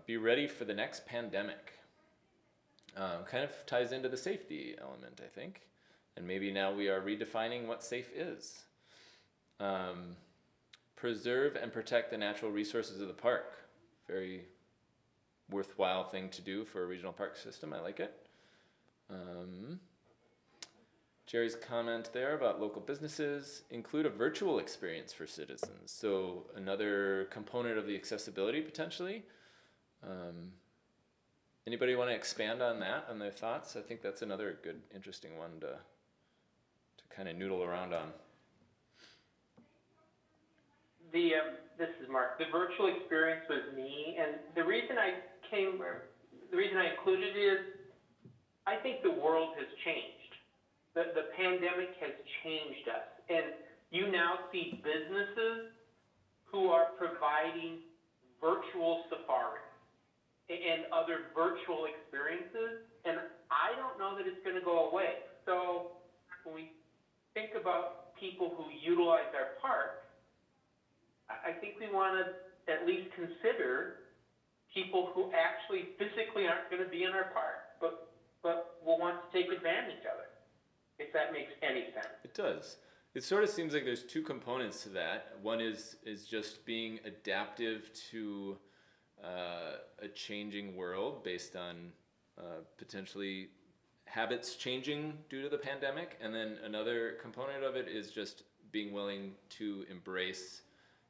Be ready for the next pandemic. Kind of ties into the safety element, I think. And maybe now we are redefining what safe is. Preserve and protect the natural resources of the park. Very worthwhile thing to do for a regional park system. I like it. Jerry's comment there about local businesses. Include a virtual experience for citizens. So another component of the accessibility potentially. Anybody want to expand on that, on their thoughts? I think that's another good, interesting one to kind of noodle around on. This is Mark. The virtual experience was me, and the reason I included it is I think the world has changed. The pandemic has changed us. And you now see businesses who are providing virtual safaris and other virtual experiences, and I don't know that it's going to go away. So when we think about people who utilize our park, I think we want to at least consider people who actually physically aren't going to be in our park, but will want to take advantage of it, if that makes any sense. It does. It sort of seems like there's two components to that. One is just being adaptive to a changing world based on potentially habits changing due to the pandemic, and then another component of it is just being willing to embrace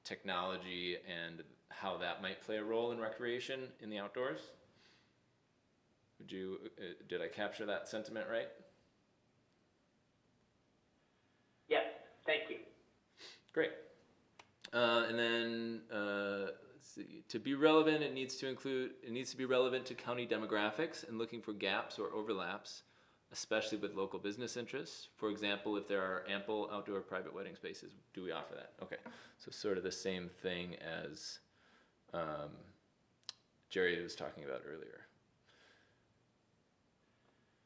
technology and how that might play a role in recreation in the outdoors. Did I capture that sentiment right? Yes, thank you. Great. And then let's see. To be relevant, it needs to be relevant to county demographics and looking for gaps or overlaps, especially with local business interests. For example, if there are ample outdoor private wedding spaces, do we offer that? Okay, so sort of the same thing as Jerry was talking about earlier.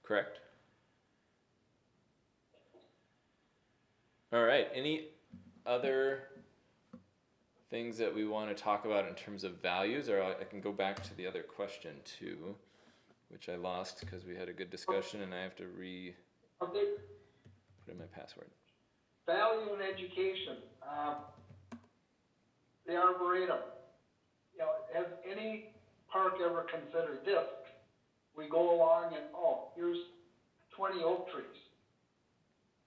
Correct? All right, any other things that we want to talk about in terms of values, or I can go back to the other question too, which I lost because we had a good discussion and I have to put in my password. Value in education, the Arboretum. You know, has any park ever considered this? We go along and, here's 20 oak trees.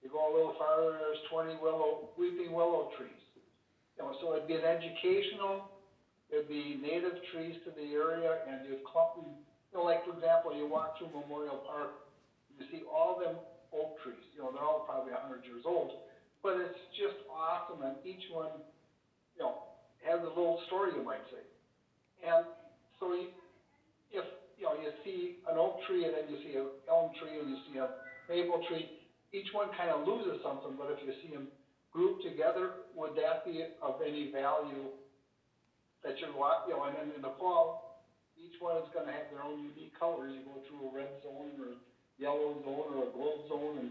You go a little farther, there's 20 weeping willow trees. You know, so it'd be an educational, it'd be native trees to the area, and you'd clump them. You know, like for example, you walk through Memorial Park, you see all them oak trees. You know, they're all probably 100 years old, but it's just awesome, and each one, you know, has a little story, you might say. And so if you see an oak tree, and then you see an elm tree, and you see a maple tree, each one kind of loses something, but if you see them grouped together, would that be of any value that and then in the fall, each one is going to have their own unique colors. You go through a red zone or yellow zone or a gold zone,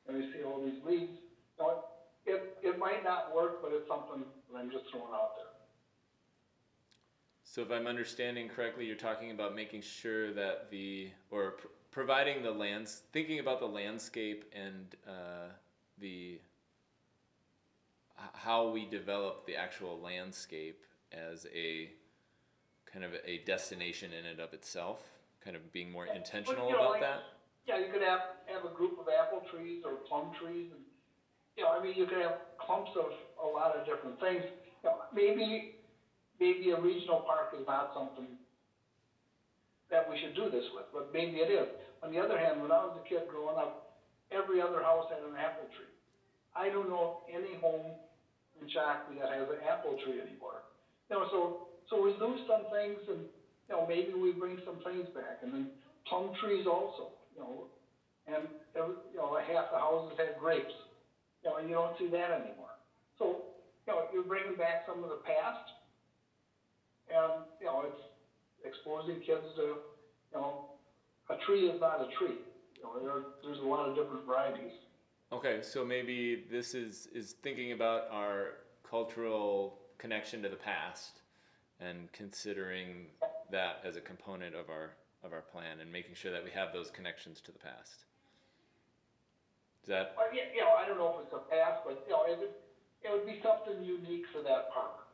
and you see all these leaves. So it might not work, but it's something that I'm just throwing out there. So if I'm understanding correctly, you're talking about making sure that providing thinking about the landscape and how we develop the actual landscape as a kind of a destination in and of itself, kind of being more intentional about that? Yeah, you could have a group of apple trees or plum trees, and you could have clumps of a lot of different things. Maybe a regional park is not something that we should do this with, but maybe it is. On the other hand, when I was a kid growing up, every other house had an apple tree. I don't know of any home in Shakopee that has an apple tree anymore. So we lose some things, and maybe we bring some things back, and then plum trees also. And half the houses had grapes. And you don't see that anymore. So you're bringing back some of the past, and it's exposing kids to a tree is not a tree. There's a lot of different varieties. Okay, so maybe this is thinking about our cultural connection to the past and considering that as a component of our plan and making sure that we have those connections to the past. Is that? I don't know if it's a past, but it would be something unique for that park.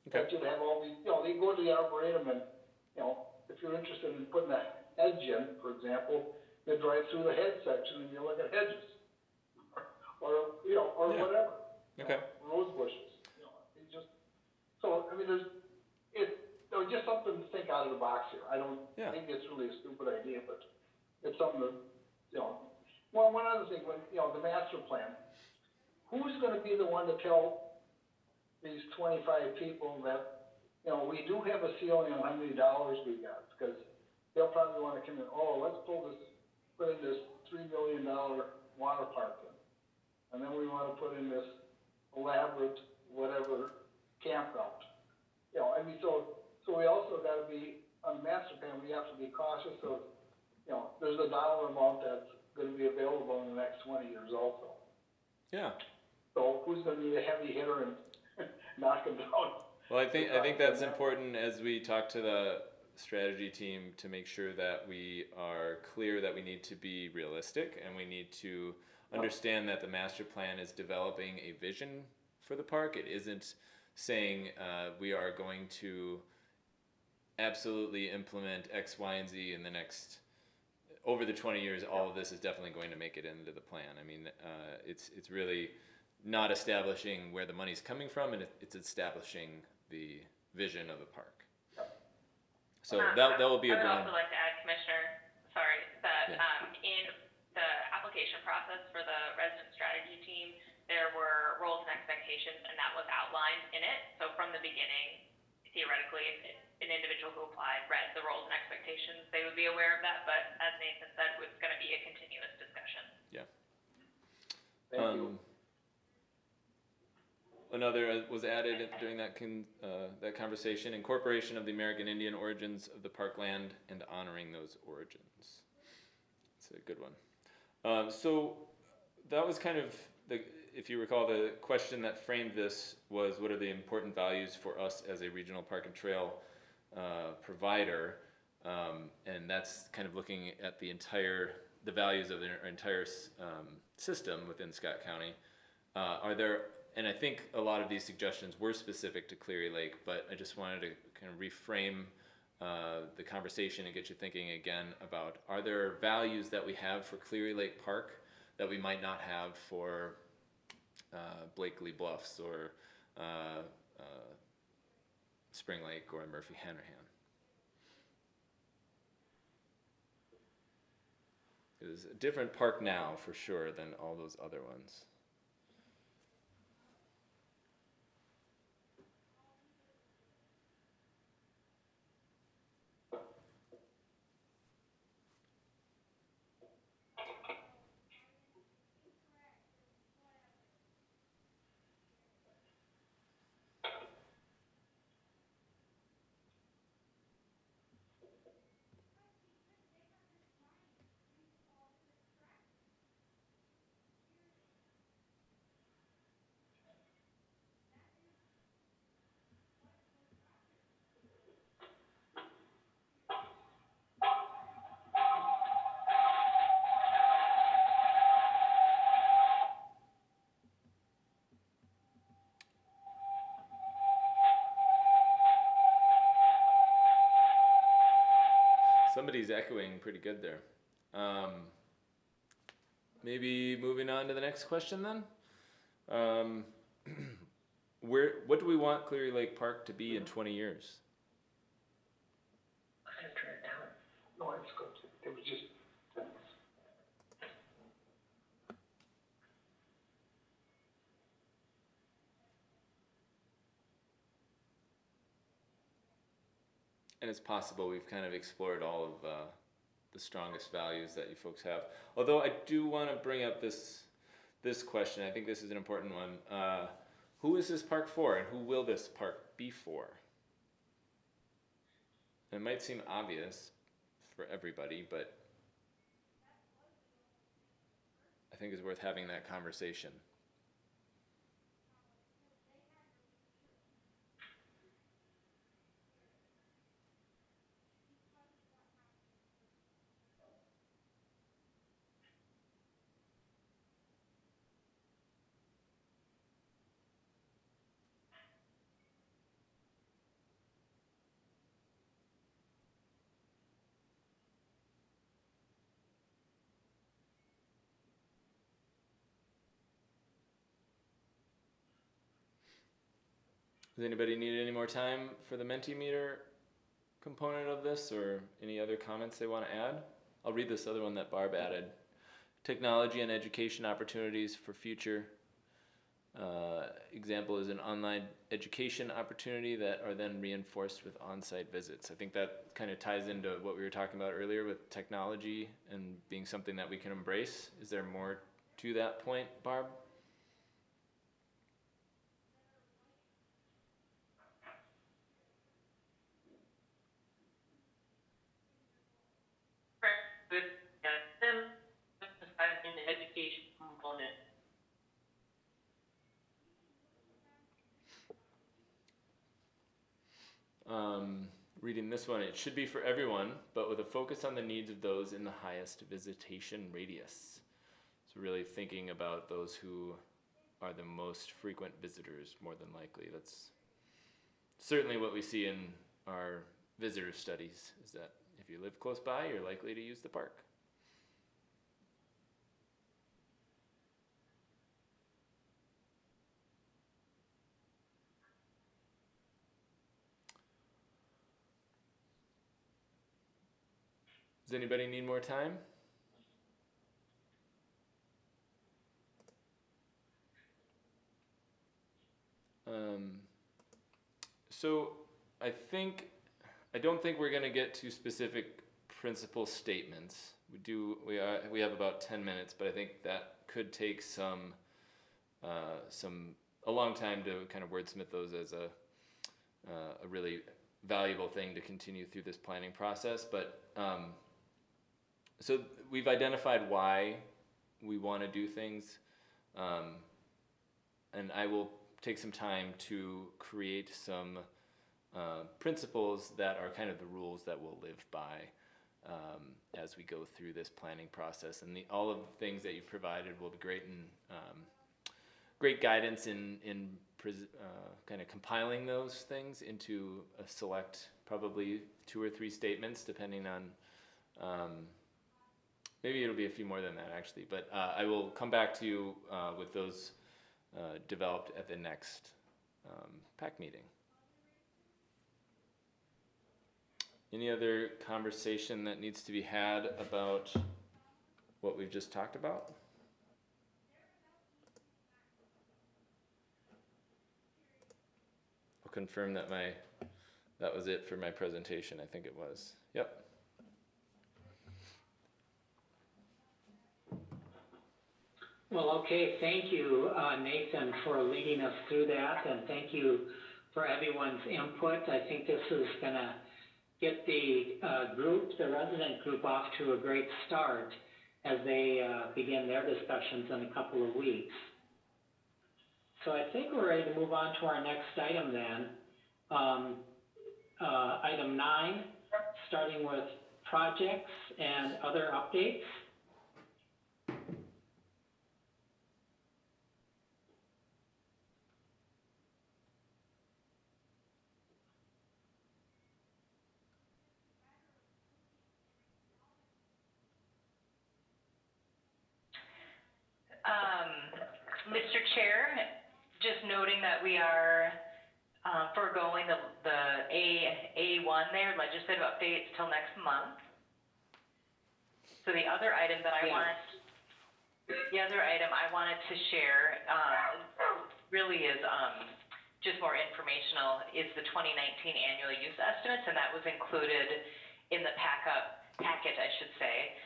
Okay. That you'd have all these. They go to the Arboretum, and if you're interested in putting a hedge in, for example, you drive through the hedge section and you look at hedges, or whatever. Okay. Rose bushes. There's just something to think out of the box here. I think it's really a stupid idea, but it's something that Well, one other thing, when the master plan, who's going to be the one to tell these 25 people that we do have a ceiling on how many dollars we got, because they'll probably want to come in. Let's pull this put in this $3 million water park in. And then we wanna put in this elaborate, whatever, campground. You know, I mean, so we also gotta be, on the master plan, we have to be cautious of, you know, there's a dollar amount that's gonna be available in the next 20 years also. Yeah. So who's gonna be a heavy hitter and knock them down? Well, I think that's important as we talk to the strategy team to make sure that we are clear that we need to be realistic and we need to understand that the master plan is developing a vision for the park. It isn't saying we are going to absolutely implement X, Y, and Z in the next, over the 20 years, all of this is definitely going to make it into the plan. I mean, it's really not establishing where the money's coming from, and it's establishing the vision of the park. So that will be a I would ground. also like to add, Commissioner, sorry, that, Yeah. in the application process for the resident strategy team, there were roles and expectations, and that was outlined in it. So from the beginning, theoretically, if an individual who applied read the roles and expectations, they would be aware of that, but as Nathan said, it's gonna be a continuous discussion. Yeah. Thank you. Another was added during that that conversation: incorporation of the American Indian origins of the parkland and honoring those origins. It's a good one. So that was kind of if you recall, the question that framed this was, what are the important values for us as a regional park and trail provider? And that's kind of looking at the values of the entire system within Scott County. And I think a lot of these suggestions were specific to Cleary Lake, but I just wanted to kind of reframe the conversation and get you thinking again about, are there values that we have for Cleary Lake Park that we might not have for Blakely Bluffs or Spring Lake or Murphy Hanrahan? It is a different park now for sure than all those other ones. Somebody's echoing pretty good there. Maybe moving on to the next question then. What do we want Cleary Lake Park to be in 20 years? I'm gonna turn it down. No, it's good. It was just. And it's possible we've kind of explored all of the strongest values that you folks have. Although I do want to bring up this question. I think this is an important one. Who is this park for, and who will this park be for? And it might seem obvious for everybody, but I think it's worth having that conversation. Does anybody need any more time for the Mentimeter component of this, or any other comments they want to add? I'll read this other one that Barb added. Technology and education opportunities for future example is an online education opportunity that are then reinforced with on-site visits. I think that kind of ties into what we were talking about earlier with technology and being something that we can embrace. Is there more to that point, Barb? With them, emphasizing the education component. Reading this one, it should be for everyone, but with a focus on the needs of those in the highest visitation radius. So really thinking about those who are the most frequent visitors, more than likely. That's certainly what we see in our visitor studies, is that if you live close by, you're likely to use the park. Does anybody need more time? So I don't think we're going to get to specific principal statements. We have about 10 minutes, but I think that could take a long time to kind of wordsmith those as a really valuable thing to continue through this planning process. But so we've identified why we want to do things, and I will take some time to create some principles that are kind of the rules that we'll live by as we go through this planning process. And all of the things that you've provided will be great and great guidance in kind of compiling those things into a select, probably 2 or 3 statements, depending on, maybe it'll be a few more than that actually, but I will come back to you with those developed at the next PAC meeting. Any other conversation that needs to be had about what we've just talked about? I'll confirm that that was it for my presentation. I think it was. Yep. Well, okay, thank you, Nathan, for leading us through that, and thank you for everyone's input. I think this is going to get the resident group off to a great start as they begin their discussions in a couple of weeks. So I think we're ready to move on to our next item then. Item 9, starting with projects and other updates. Mr. Chair, just noting that we are foregoing the A1 there, legislative updates, till next month. So the other item that I wanted to share really is just more informational, is the 2019 annual use estimates, and that was included in the packet, I should say.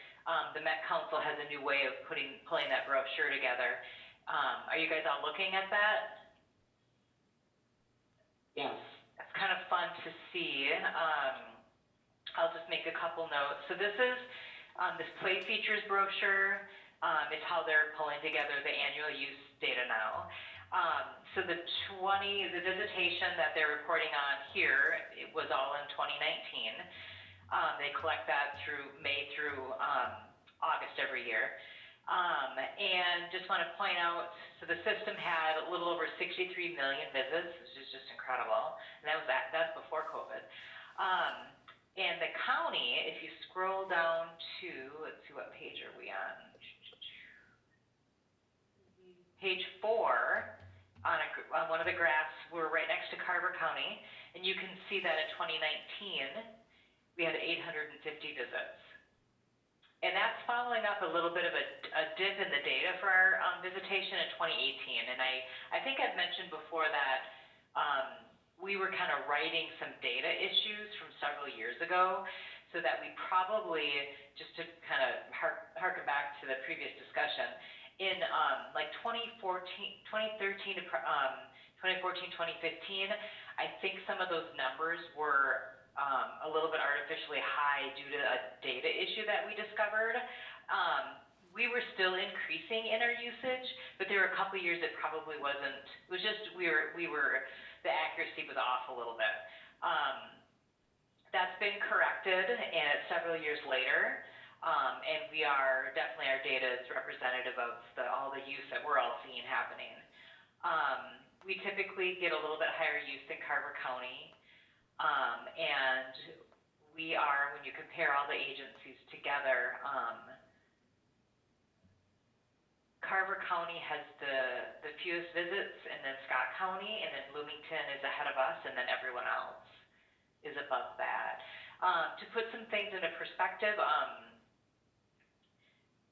The Met Council has a new way of pulling that brochure together. Are you guys all looking at that? Yes. It's kind of fun to see. I'll just make a couple notes. So this is this play features brochure. It's how they're pulling together the annual use data now. So the visitation that they're reporting on here, it was all in 2019. They collect that through May through August every year. And just want to point out, so the system had a little over 63 million visits, which is just incredible. And that's before COVID. And the county, if you scroll down to, let's see, what page are we on? Page 4, on one of the graphs, we're right next to Carver County, and you can see that in 2019, we had 850 visits. And that's following up a little bit of a dip in the data for our visitation in 2018. And I think I've mentioned before that we were kind of writing some data issues from several years ago, so that we probably, just to kind of harken back to the previous discussion, in like 2013 to 2015, I think some of those numbers were a little bit artificially high due to a data issue that we discovered. We were still increasing in our usage, but there were a couple years it probably wasn't. It was just the accuracy was off a little bit. That's been corrected, and it's several years later, and our data is representative of all the use that we're all seeing happening. We typically get a little bit higher use in Carver County. And we are, when you compare all the agencies together, Carver County has the fewest visits, and then Scott County, and then Bloomington is ahead of us, and then everyone else is above that. To put some things into perspective,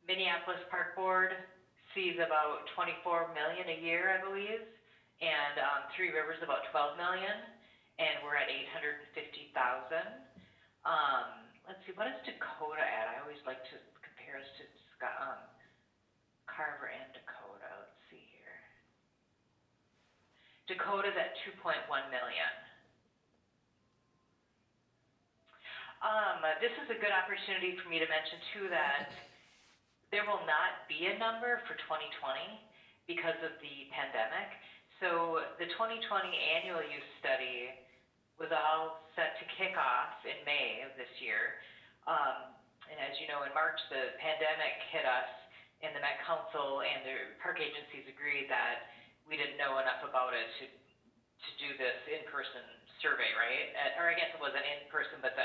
Minneapolis Park Board sees about 24 million a year, I believe, and Three Rivers about 12 million. And we're at 850,000. Let's see, what is Dakota at? I always like to compare us to Carver and Dakota. Let's see here. Dakota's at 2.1 million. This is a good opportunity for me to mention too that there will not be a number for 2020 because of the pandemic. So the 2020 annual use study was all set to kick off in May of this year. And as you know, in March, the pandemic hit us, and the Met Council and the park agencies agreed that we didn't know enough about it to do this in-person survey, right? Or I guess it wasn't in person, but the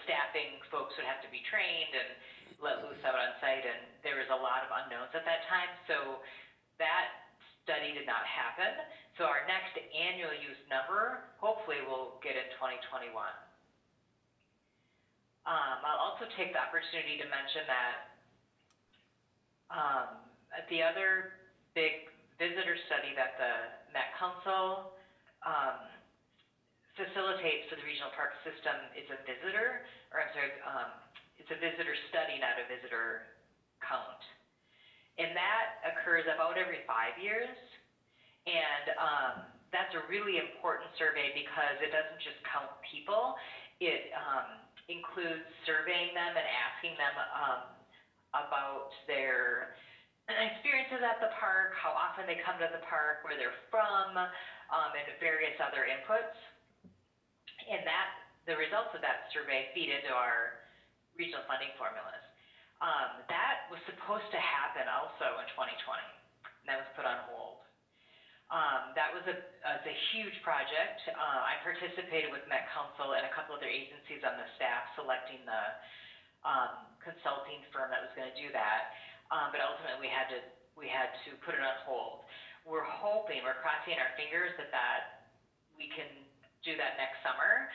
staffing folks would have to be trained and let loose out on site, and there was a lot of unknowns at that time. So that study did not happen. So our next annual use number, hopefully we'll get in 2021. I'll also take the opportunity to mention that the other big visitor study that the Met Council facilitates for the regional park system is a visitor, it's a visitor study, not a visitor count. And that occurs about every 5 years. And that's a really important survey because it doesn't just count people. It includes surveying them and asking them about their experiences at the park, how often they come to the park, where they're from, and various other inputs. And the results of that survey feed into our regional funding formulas. That was supposed to happen also in 2020, and that was put on hold. That was a huge project. I participated with Met Council and a couple other agencies on the staff selecting the consulting firm that was going to do that, but ultimately we had to put it on hold. We're crossing our fingers that we can do that next summer.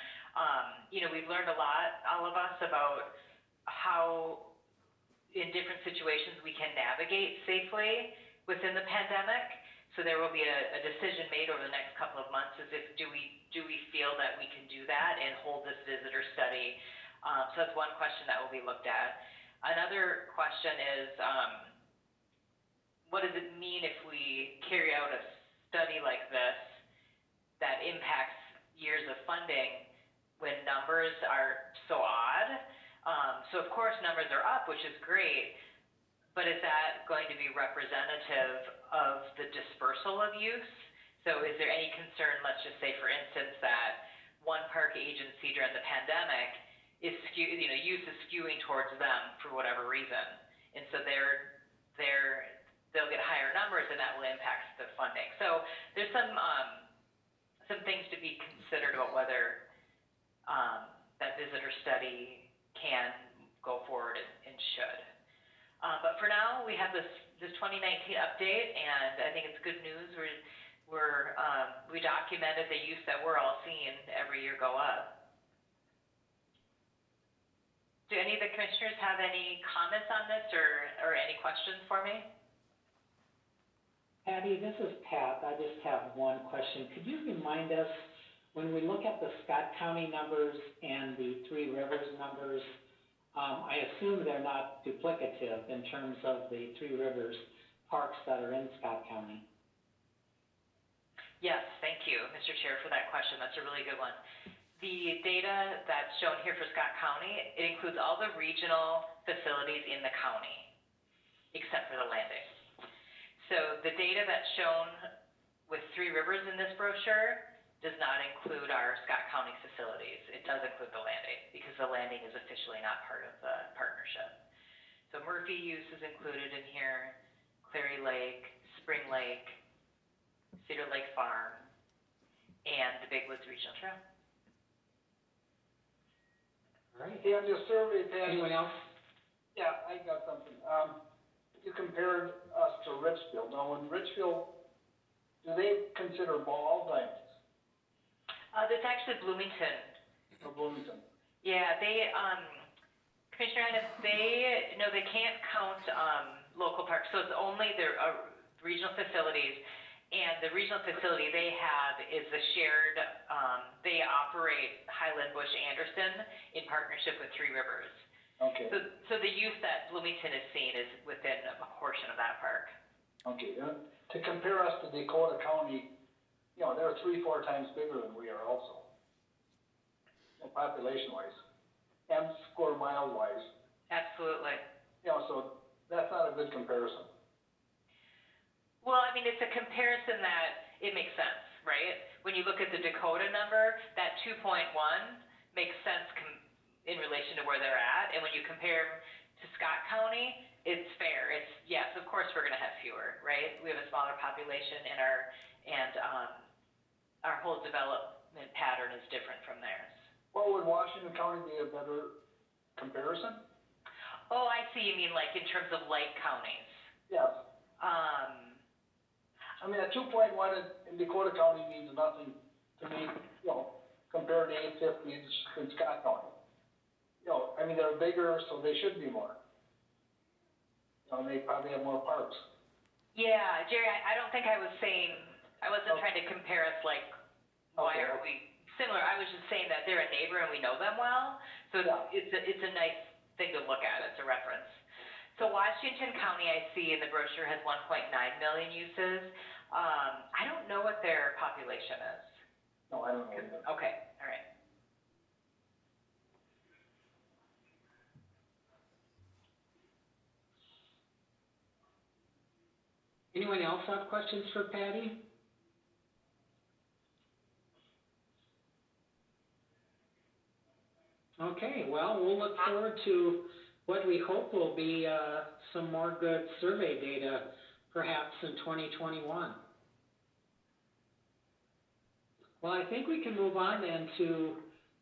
We've learned a lot, all of us, about how in different situations we can navigate safely within the pandemic. So there will be a decision made over the next couple of months as if do we feel that we can do that and hold this visitor study. So that's one question that will be looked at. Another question is what does it mean if we carry out a study like this that impacts years of funding when numbers are so odd? So of course numbers are up, which is great, but is that going to be representative of the dispersal of use? So is there any concern, let's just say for instance, that one park agency during the pandemic is use is skewing towards them for whatever reason, and so they'll get higher numbers, and that will impact the funding. So there's some things to be considered about whether that visitor study can go forward and should. But for now, we have this 2019 update, and I think it's good news. We documented the use that we're all seeing every year go up. Do any of the commissioners have any comments on this or any questions for me? Patty, this is Pat. I just have one question. Could you remind us, when we look at the Scott County numbers and the Three Rivers numbers, I assume they're not duplicative in terms of the Three Rivers parks that are in Scott County? Yes, thank you, Mr. Chair, for that question. That's a really good one. The data that's shown here for Scott County, it includes all the regional facilities in the county, except for the landing. So the data that's shown with Three Rivers in this brochure does not include our Scott County facilities. It does include the landing, because the landing is officially not part of the partnership. So Murphy Use is included in here, Clary Lake, Spring Lake, Cedar Lake Farm, and the Big Woods Regional Trail. All right. And your survey, Patty. Anyone else? Yeah, I got something. You compared us to Richfield. Now, in Richfield, do they consider ball diamonds? That's actually Bloomington. Or Bloomington? Yeah, they, Commissioner Hennis, they can't count, local parks, so it's only their, regional facilities. And the regional facility they have is the shared, they operate Highland Bush Anderson in partnership with Three Rivers. Okay. So the use that Bloomington is seeing is within a portion of that park. Okay, to compare us to Dakota County, you know, they're 3-4 times bigger than we are also. Population-wise, and square mile-wise. Absolutely. You know, so that's not a good comparison. Well, I mean, it's a comparison that it makes sense, right? When you look at the Dakota number, that 2.1 makes sense in relation to where they're at. And when you compare to Scott County, it's fair. It's, yes, of course we're gonna have fewer, right? We have a smaller population and our whole development pattern is different from theirs. Well, would Washington County be a better comparison? Oh, I see. You mean like in terms of like counties? Yes. I mean, a 2.1 in Dakota County means nothing to me, you know, compared to 850 in Scott County. You know, I mean, they're bigger, so they should be more. You know, and they probably have more parks. Yeah, Jerry, I don't think I was saying, I wasn't trying to compare us like, why are we similar? I was just saying that they're a neighbor and we know them well, so it's a nice thing to look at. It's a reference. So Washington County, I see in the brochure, has 1.9 million uses. I don't know what their population is. No, I don't know either. Okay, all right. Anyone else have questions for Patty? Okay, well, we'll look forward to what we hope will be some more good survey data, perhaps in 2021. Well, I think we can move on then to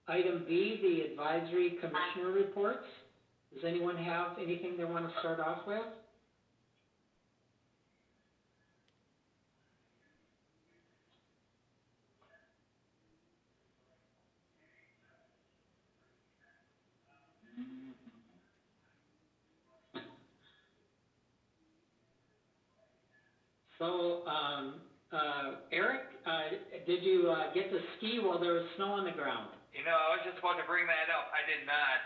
item B, the advisory commissioner reports. Does anyone have anything they want to start off with? So, Eric, did you get to ski while there was snow on the ground? You know, I was just about to bring that up. I did not.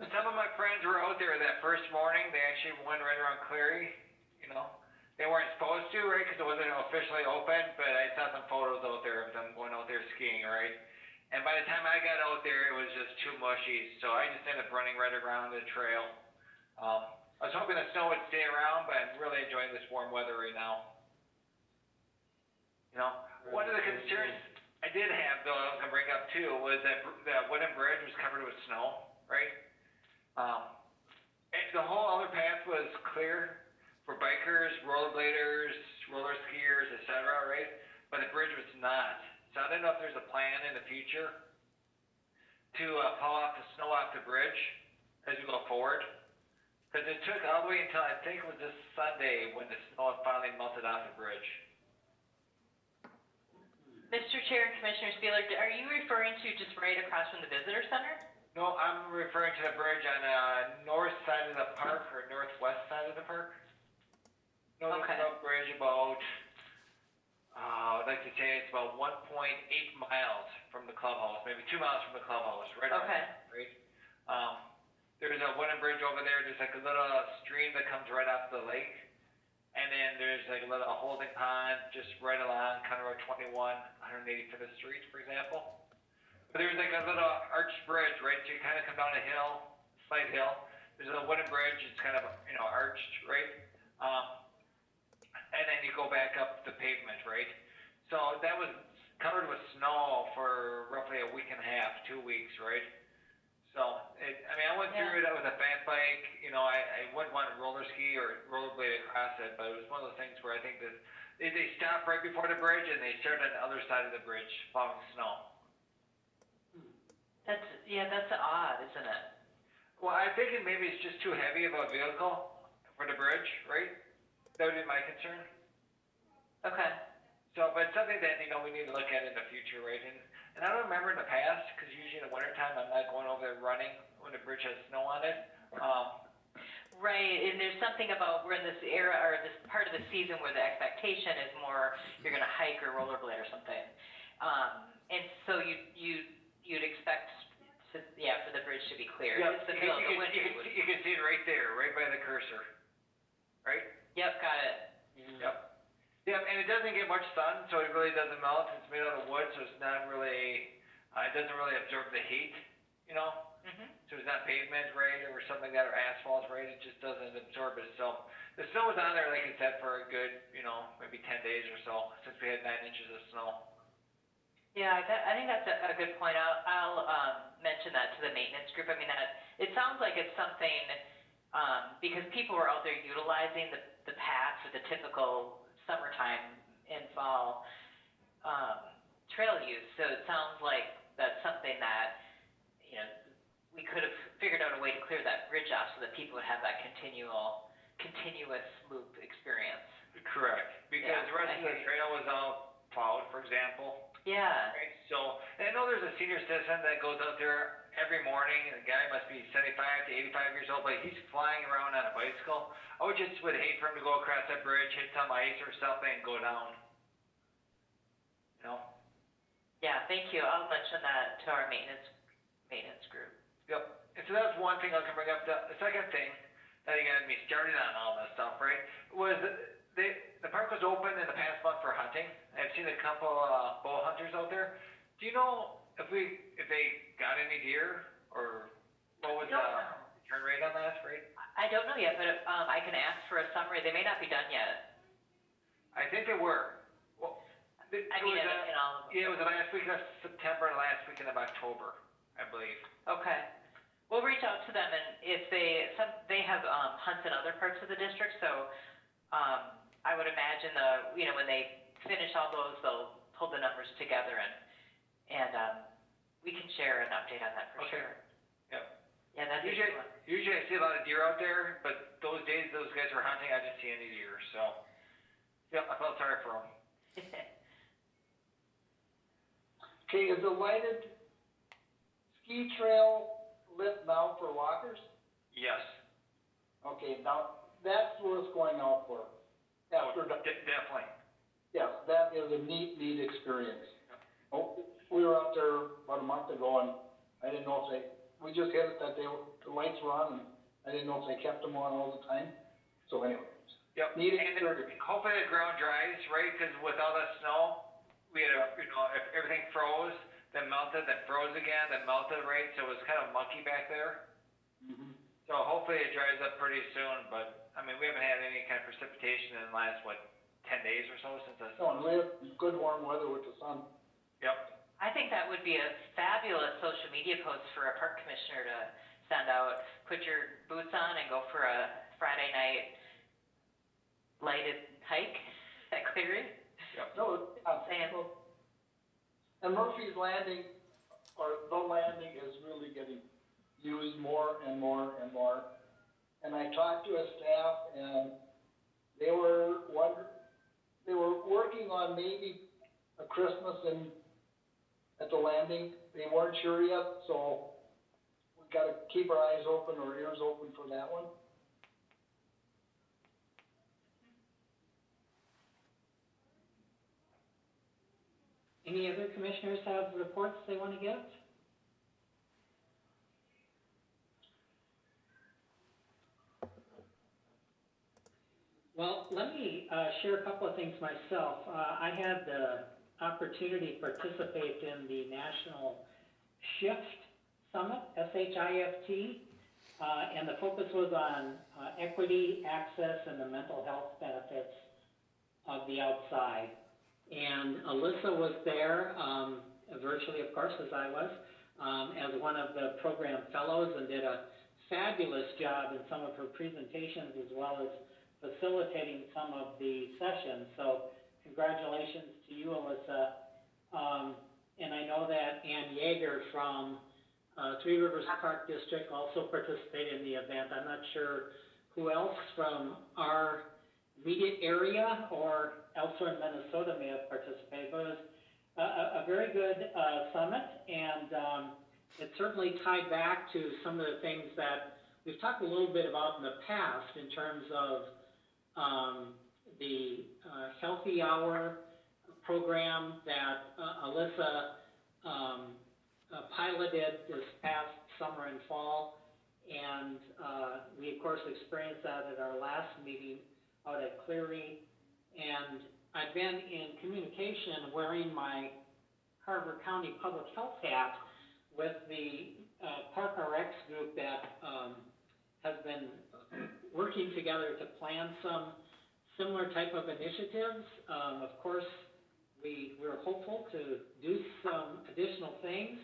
Some of my friends were out there that first morning. They actually went right around Clary. You know, they weren't supposed to, right, because it wasn't officially open. But I saw some photos out there of them going out there skiing, right. And by the time I got out there, it was just too mushy. So I just ended up running right around the trail. I was hoping the snow would stay around, but I'm really enjoying this warm weather right now. You know, one of the concerns I did have, though, I was going to bring up too, was that the wooden bridge was covered with snow, right? The whole other path was clear for bikers, rollerbladers, roller skiers, etc., right? But the bridge was not. So I don't know if there's a plan in the future to pull off the snow off the bridge as we go forward. Because it took all the way until I think it was this Sunday when the snow finally melted off the bridge. Mr. Chair and Commissioner Spieler, are you referring to just right across from the visitor center? No, I'm referring to the bridge on the north side of the park or northwest side of the park. No, there's Okay. a bridge about, I'd like to say it's about 1.8 miles from the clubhouse, maybe 2 miles from the clubhouse, right around Okay. there, right? There's a wooden bridge over there, there's like a little stream that comes right off the lake. And then there's like a little holding pond just right along County Road 21, 185th Street, for example. But there's like a little arched bridge, right? So you kind of come down a hill, slight hill. There's a wooden bridge, it's kind of, arched, right? And then you go back up the pavement, right? So that was covered with snow for roughly a week and a half, 2 weeks, right? So, I went through it with a fat bike, I wouldn't want to roller ski or rollerblade across it, but it was one of those things where I think that they stopped right before the bridge and they started on the other side of the bridge, plowing snow. That's odd, isn't it? Well, I'm thinking maybe it's just too heavy of a vehicle for the bridge, right? That would be my concern. Okay. So, but it's something that, we need to look at in the future, right? And I don't remember in the past, because usually in the wintertime, I'm not going over there running when the bridge has snow on it. Right, and there's something about we're in this era or this part of the season where the expectation is more you're going to hike or rollerblade or something, and so you'd expect for the bridge to be clear. Yeah, It's the middle of the winter. you can see it right there, right by the cursor, right? Yep, got it. Yep. Yeah, and it doesn't get much sun, so it really doesn't melt. It's made out of wood, so it's not really, it doesn't really absorb the heat, Mhm. So it's not pavement, right, or something that, or asphalt, right? It just doesn't absorb it. So the snow was on there, like I said, for a good, maybe 10 days or so, since we had 9 inches of snow. Yeah, I think that's a good point. I'll mention that to the maintenance group. It sounds like it's something because people were out there utilizing the paths or the typical summertime and fall trail use. So it sounds like that's something that we could have figured out a way to clear that bridge off so that people would have that continuous loop experience. Correct, because the rest of the trail was all plowed, for example. Yeah. Right, so, and I know there's a senior citizen that goes out there every morning, and the guy must be 75 to 85 years old, but he's flying around on a bicycle. I would hate for him to go across that bridge, hit some ice or something, and go down. Yeah, thank you. I'll mention that to our maintenance group. Yep, and so that's one thing I can bring up. The second thing that got me started on all this stuff, right, was the park was open in the past month for hunting. I've seen a couple bow hunters out there. Do you know if they got any deer, or what was the return rate on that, right? I don't know yet, but I can ask for a summary. They may not be done yet. I think they were. Well, in all of them. Yeah, it was the last week of September and last weekend of October, I believe. Okay. We'll reach out to them, and if they have hunts in other parts of the district, so I would imagine when they finish all those, they'll pull the numbers together and we can share an update on that for sure. Yep. Yeah, that'd be Usually I see a lot of deer out there, but those days those guys were hunting, I didn't see any deer, so I felt sorry for them. Okay, is the lighted ski trail lit now for walkers? Yes. Okay, now, that's what it's going out for. Definitely. Yes, that is a neat experience. Oh, we were out there about a month ago, and I didn't know if we just hit it that the lights were on, and I didn't know if they kept them on all the time. So anyway. Yep. Neat and experience. Hopefully the ground dries, right? Because with all that snow, we had if everything froze, then melted, then froze again, then melted, right? So it was kind of mucky back there. Mm-hmm. So hopefully it dries up pretty soon, but we haven't had any kind of precipitation in the last 10 days or so since the No, and we have good warm weather with the sun. Yep. I think that would be a fabulous social media post for a park commissioner to send out. Put your boots on and go for a Friday night lighted hike at Cleary. Yep. No, and Murphy's Landing, or the landing, is really getting used more and more and more. And I talked to a staff, and they were working on maybe a Christmas at the landing. They weren't sure yet, so gotta keep our eyes open or ears open for that one. Any other commissioners have reports they want to give? Well, let me share a couple of things myself. I had the opportunity to participate in the National Shift Summit, SHIFT, and the focus was on equity, access, and the mental health benefits of the outside. And Alyssa was there, virtually, of course, as I was, as one of the program fellows, and did a fabulous job in some of her presentations, as well as facilitating some of the sessions. So congratulations to you, Alyssa. And I know that Ann Yeager from Three Rivers Park District also participated in the event. I'm not sure who else from our immediate area or elsewhere in Minnesota may have participated, but it was a very good summit, and it certainly tied back to some of the things that we've talked a little bit about in the past in terms of the Healthy Hour program that Alyssa piloted this past summer and fall, and we of course experienced that at our last meeting out at Cleary. And I've been in communication wearing my Carver County Public Health hat with the Park RX group that has been working together to plan some similar type of initiatives. Of course, we're hopeful to do some additional things,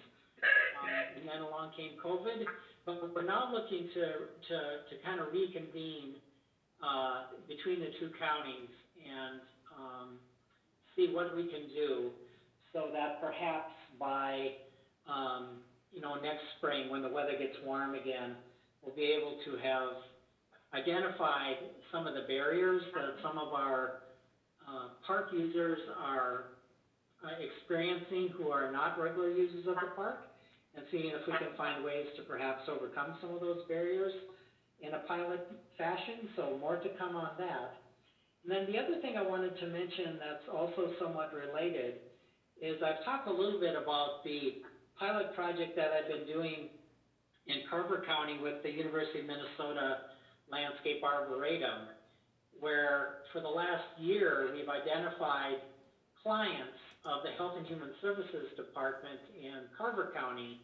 and then along came COVID. But we're now looking to kind of reconvene between the two counties and see what we can do so that perhaps by next spring, when the weather gets warm again, we'll be able to have identified some of the barriers that some of our park users are experiencing who are not regular users of the park, and seeing if we can find ways to perhaps overcome some of those barriers in a pilot fashion. So more to come on that. And then the other thing I wanted to mention that's also somewhat related is I've talked a little bit about the pilot project that I've been doing in Carver County with the University of Minnesota Landscape Arboretum, where for the last year we've identified clients of the Health and Human Services Department in Carver County,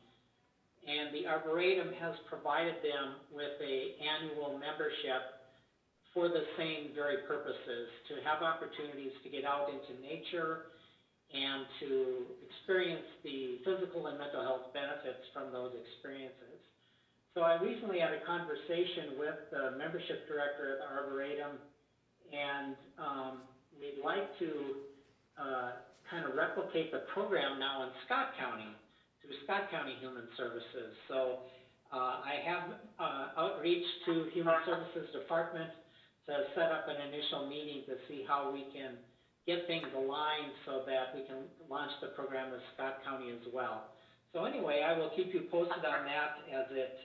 and the Arboretum has provided them with an annual membership for the same very purposes, to have opportunities to get out into nature and to experience the physical and mental health benefits from those experiences. So I recently had a conversation with the membership director at the Arboretum, and we'd like to kind of replicate the program now in Scott County, through Scott County Human Services. So I have outreach to Human Services Department to set up an initial meeting to see how we can get things aligned so that we can launch the program in Scott County as well. So anyway, I will keep you posted on that as it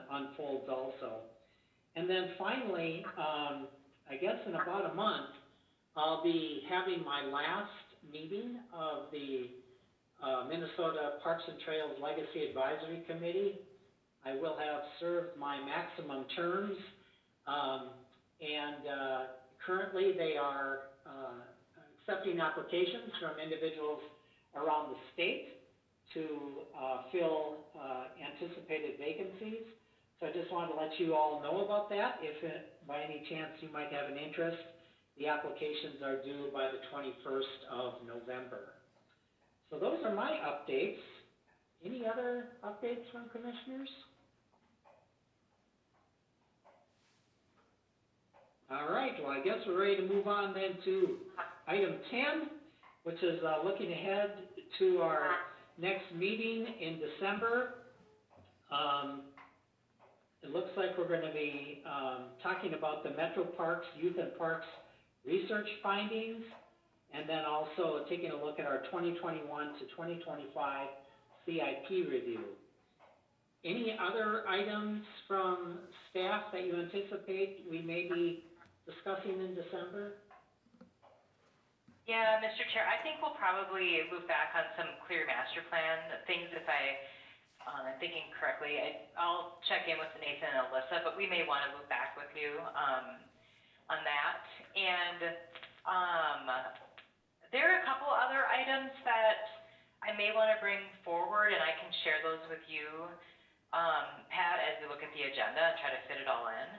unfolds also. And then finally, I guess in about a month, I'll be having my last meeting of the Minnesota Parks and Trails Legacy Advisory Committee. I will have served my maximum terms, and currently they are accepting applications from individuals around the state to fill anticipated vacancies. So I just wanted to let you all know about that. If by any chance you might have an interest, the applications are due by the 21st of November. So those are my updates. Any other updates from commissioners? All right, well, I guess we're ready to move on then to item 10, which is looking ahead to our next meeting in December. It looks like we're going to be talking about the Metro Parks, Youth and Parks research findings, and then also taking a look at our 2021 to 2025 CIP review. Any other items from staff that you anticipate we may be discussing in December? Yeah, Mr. Chair, I think we'll probably move back on some clear master plan things if I'm thinking correctly. I'll check in with Nathan and Alyssa, but we may want to move back with you on that. And there are a couple other items that I may want to bring forward, and I can share those with you, Pat, as we look at the agenda and try to fit it all in.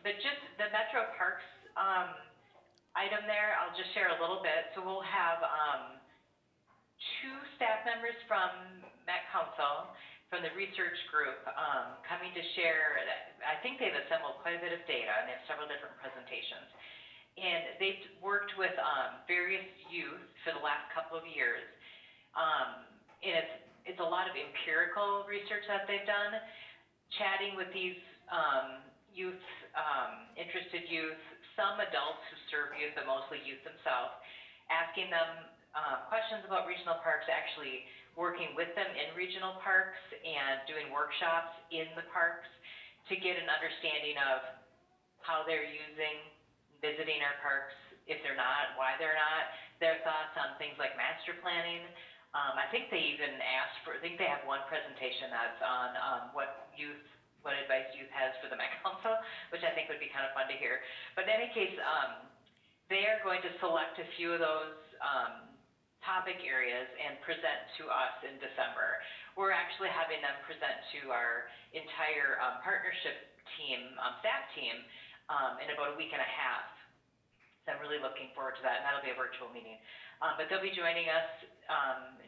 But just the Metro Parks item there, I'll just share a little bit. So we'll have 2 staff members from Met Council, from the research group, coming to share. I think they've assembled quite a bit of data, and they have several different presentations. And they've worked with various youth for the last couple of years. And it's a lot of empirical research that they've done, chatting with these youth, interested youth, some adults who serve youth, but mostly youth themselves, asking them questions about regional parks, actually working with them in regional parks and doing workshops in the parks to get an understanding of how they're visiting our parks, if they're not, why they're not, their thoughts on things like master planning. I think they even asked I think they have one presentation that's on what advice youth has for the Met Council, which I think would be kind of fun to hear. But in any case, they are going to select a few of those topic areas and present to us in December. We're actually having them present to our entire partnership team, staff team, in about a week and a half. So I'm really looking forward to that, and that'll be a virtual meeting. But they'll be joining us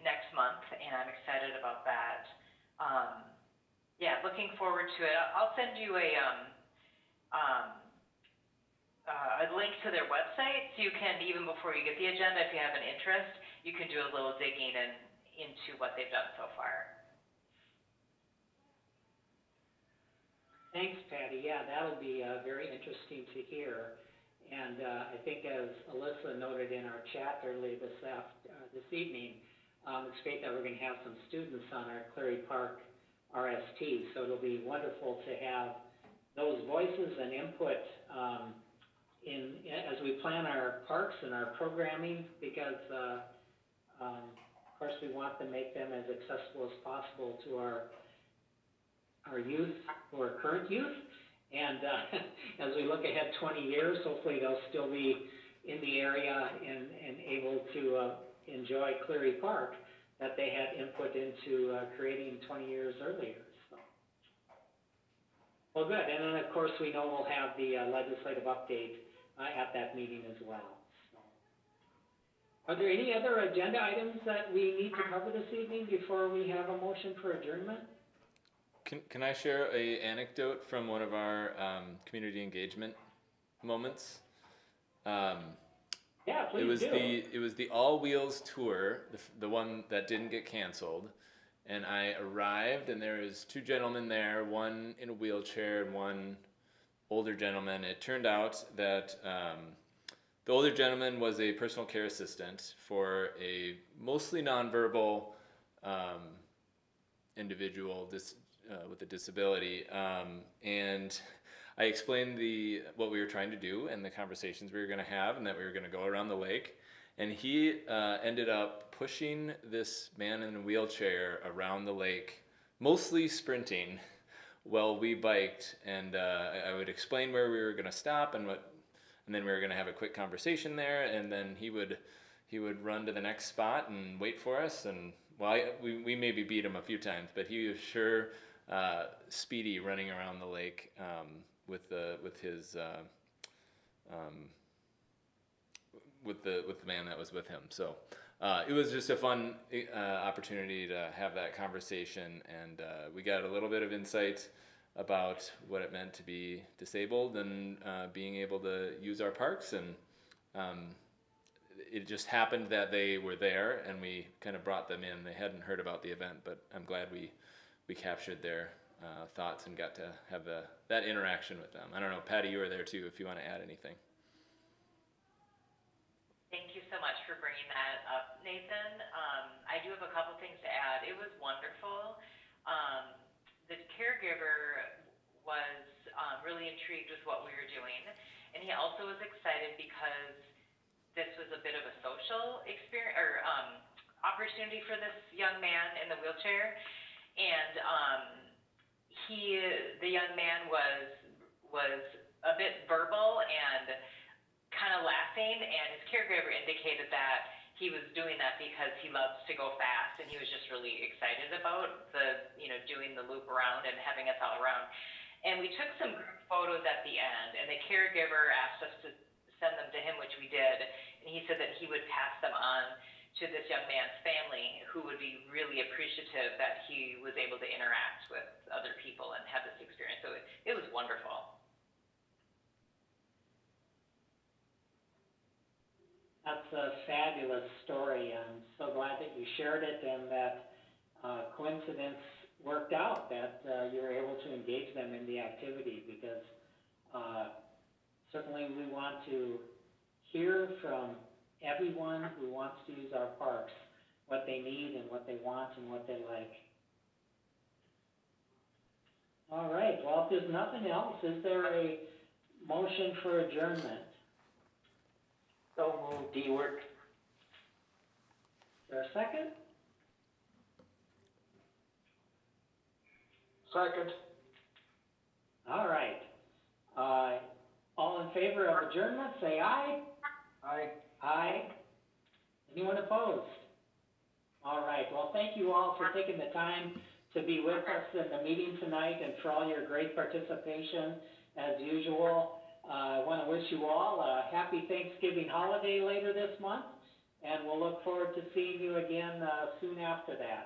next month, and I'm excited about that. Yeah, looking forward to it. I'll send you a link to their website, so you can, even before you get the agenda, if you have an interest, you can do a little digging into what they've done so far. Thanks, Patty. Yeah, that'll be very interesting to hear. And I think, as Alyssa noted in our chat earlier this evening, it's great that we're going to have some students on our Cleary Park RST. So it'll be wonderful to have those voices and input as we plan our parks and our programming, because of course we want to make them as accessible as possible to our youth, who are current youth. And as we look ahead 20 years, hopefully they'll still be in the area and able to enjoy Cleary Park that they had input into creating 20 years earlier. So. Well, good. And then, of course, we know we'll have the legislative update at that meeting as well. So. Are there any other agenda items that we need to cover this evening before we have a motion for adjournment? Can I share an anecdote from one of our community engagement moments? Yeah, please do. It was the All Wheels tour, the one that didn't get canceled, and I arrived, and there was 2 gentlemen there, one in a wheelchair and one older gentleman. It turned out that the older gentleman was a personal care assistant for a mostly nonverbal individual with a disability, and I explained what we were trying to do and the conversations we were going to have, and that we were going to go around the lake, and he ended up pushing this man in a wheelchair around the lake, mostly sprinting, while we biked, and I would explain where we were going to stop and then we were going to have a quick conversation there, and then he would run to the next spot and wait for us, and we maybe beat him a few times, but he was sure speedy running around the lake with the man that was with him. So it was just a fun opportunity to have that conversation, and we got a little bit of insight about what it meant to be disabled and being able to use our parks, and it just happened that they were there and we kind of brought them in. They hadn't heard about the event, but I'm glad we captured their thoughts and got to have that interaction with them. I don't know, Patty, you were there too, if you want to add anything. Thank you so much for bringing that up, Nathan. I do have a couple things to add. It was wonderful really intrigued with what we were doing. And he also was excited because this was a bit of a social experience, or, opportunity for this young man in the wheelchair. And, the young man was a bit verbal and kind of laughing, and his caregiver indicated that he was doing that because he loves to go fast, and he was just really excited about doing the loop around and having us all around. And we took some group photos at the end, and the caregiver asked us to send them to him, which we did, and he said that he would pass them on to this young man's family, who would be really appreciative that he was able to interact with other people and have this experience. So it was wonderful. That's a fabulous story. I'm so glad that you shared it, and that coincidence worked out, that you were able to engage them in the activity, because certainly we want to hear from everyone who wants to use our parks, what they need and what they want and what they like. All right, well, if there's nothing else, is there a motion for adjournment? So moved, D-Work. Is there a second? Second. All right. All in favor of adjournment, say aye. Aye. Aye. Anyone opposed? All right, well, thank you all for taking the time to be with us in the meeting tonight, and for all your great participation as usual. I want to wish you all a happy Thanksgiving holiday later this month, and we'll look forward to seeing you again soon after that.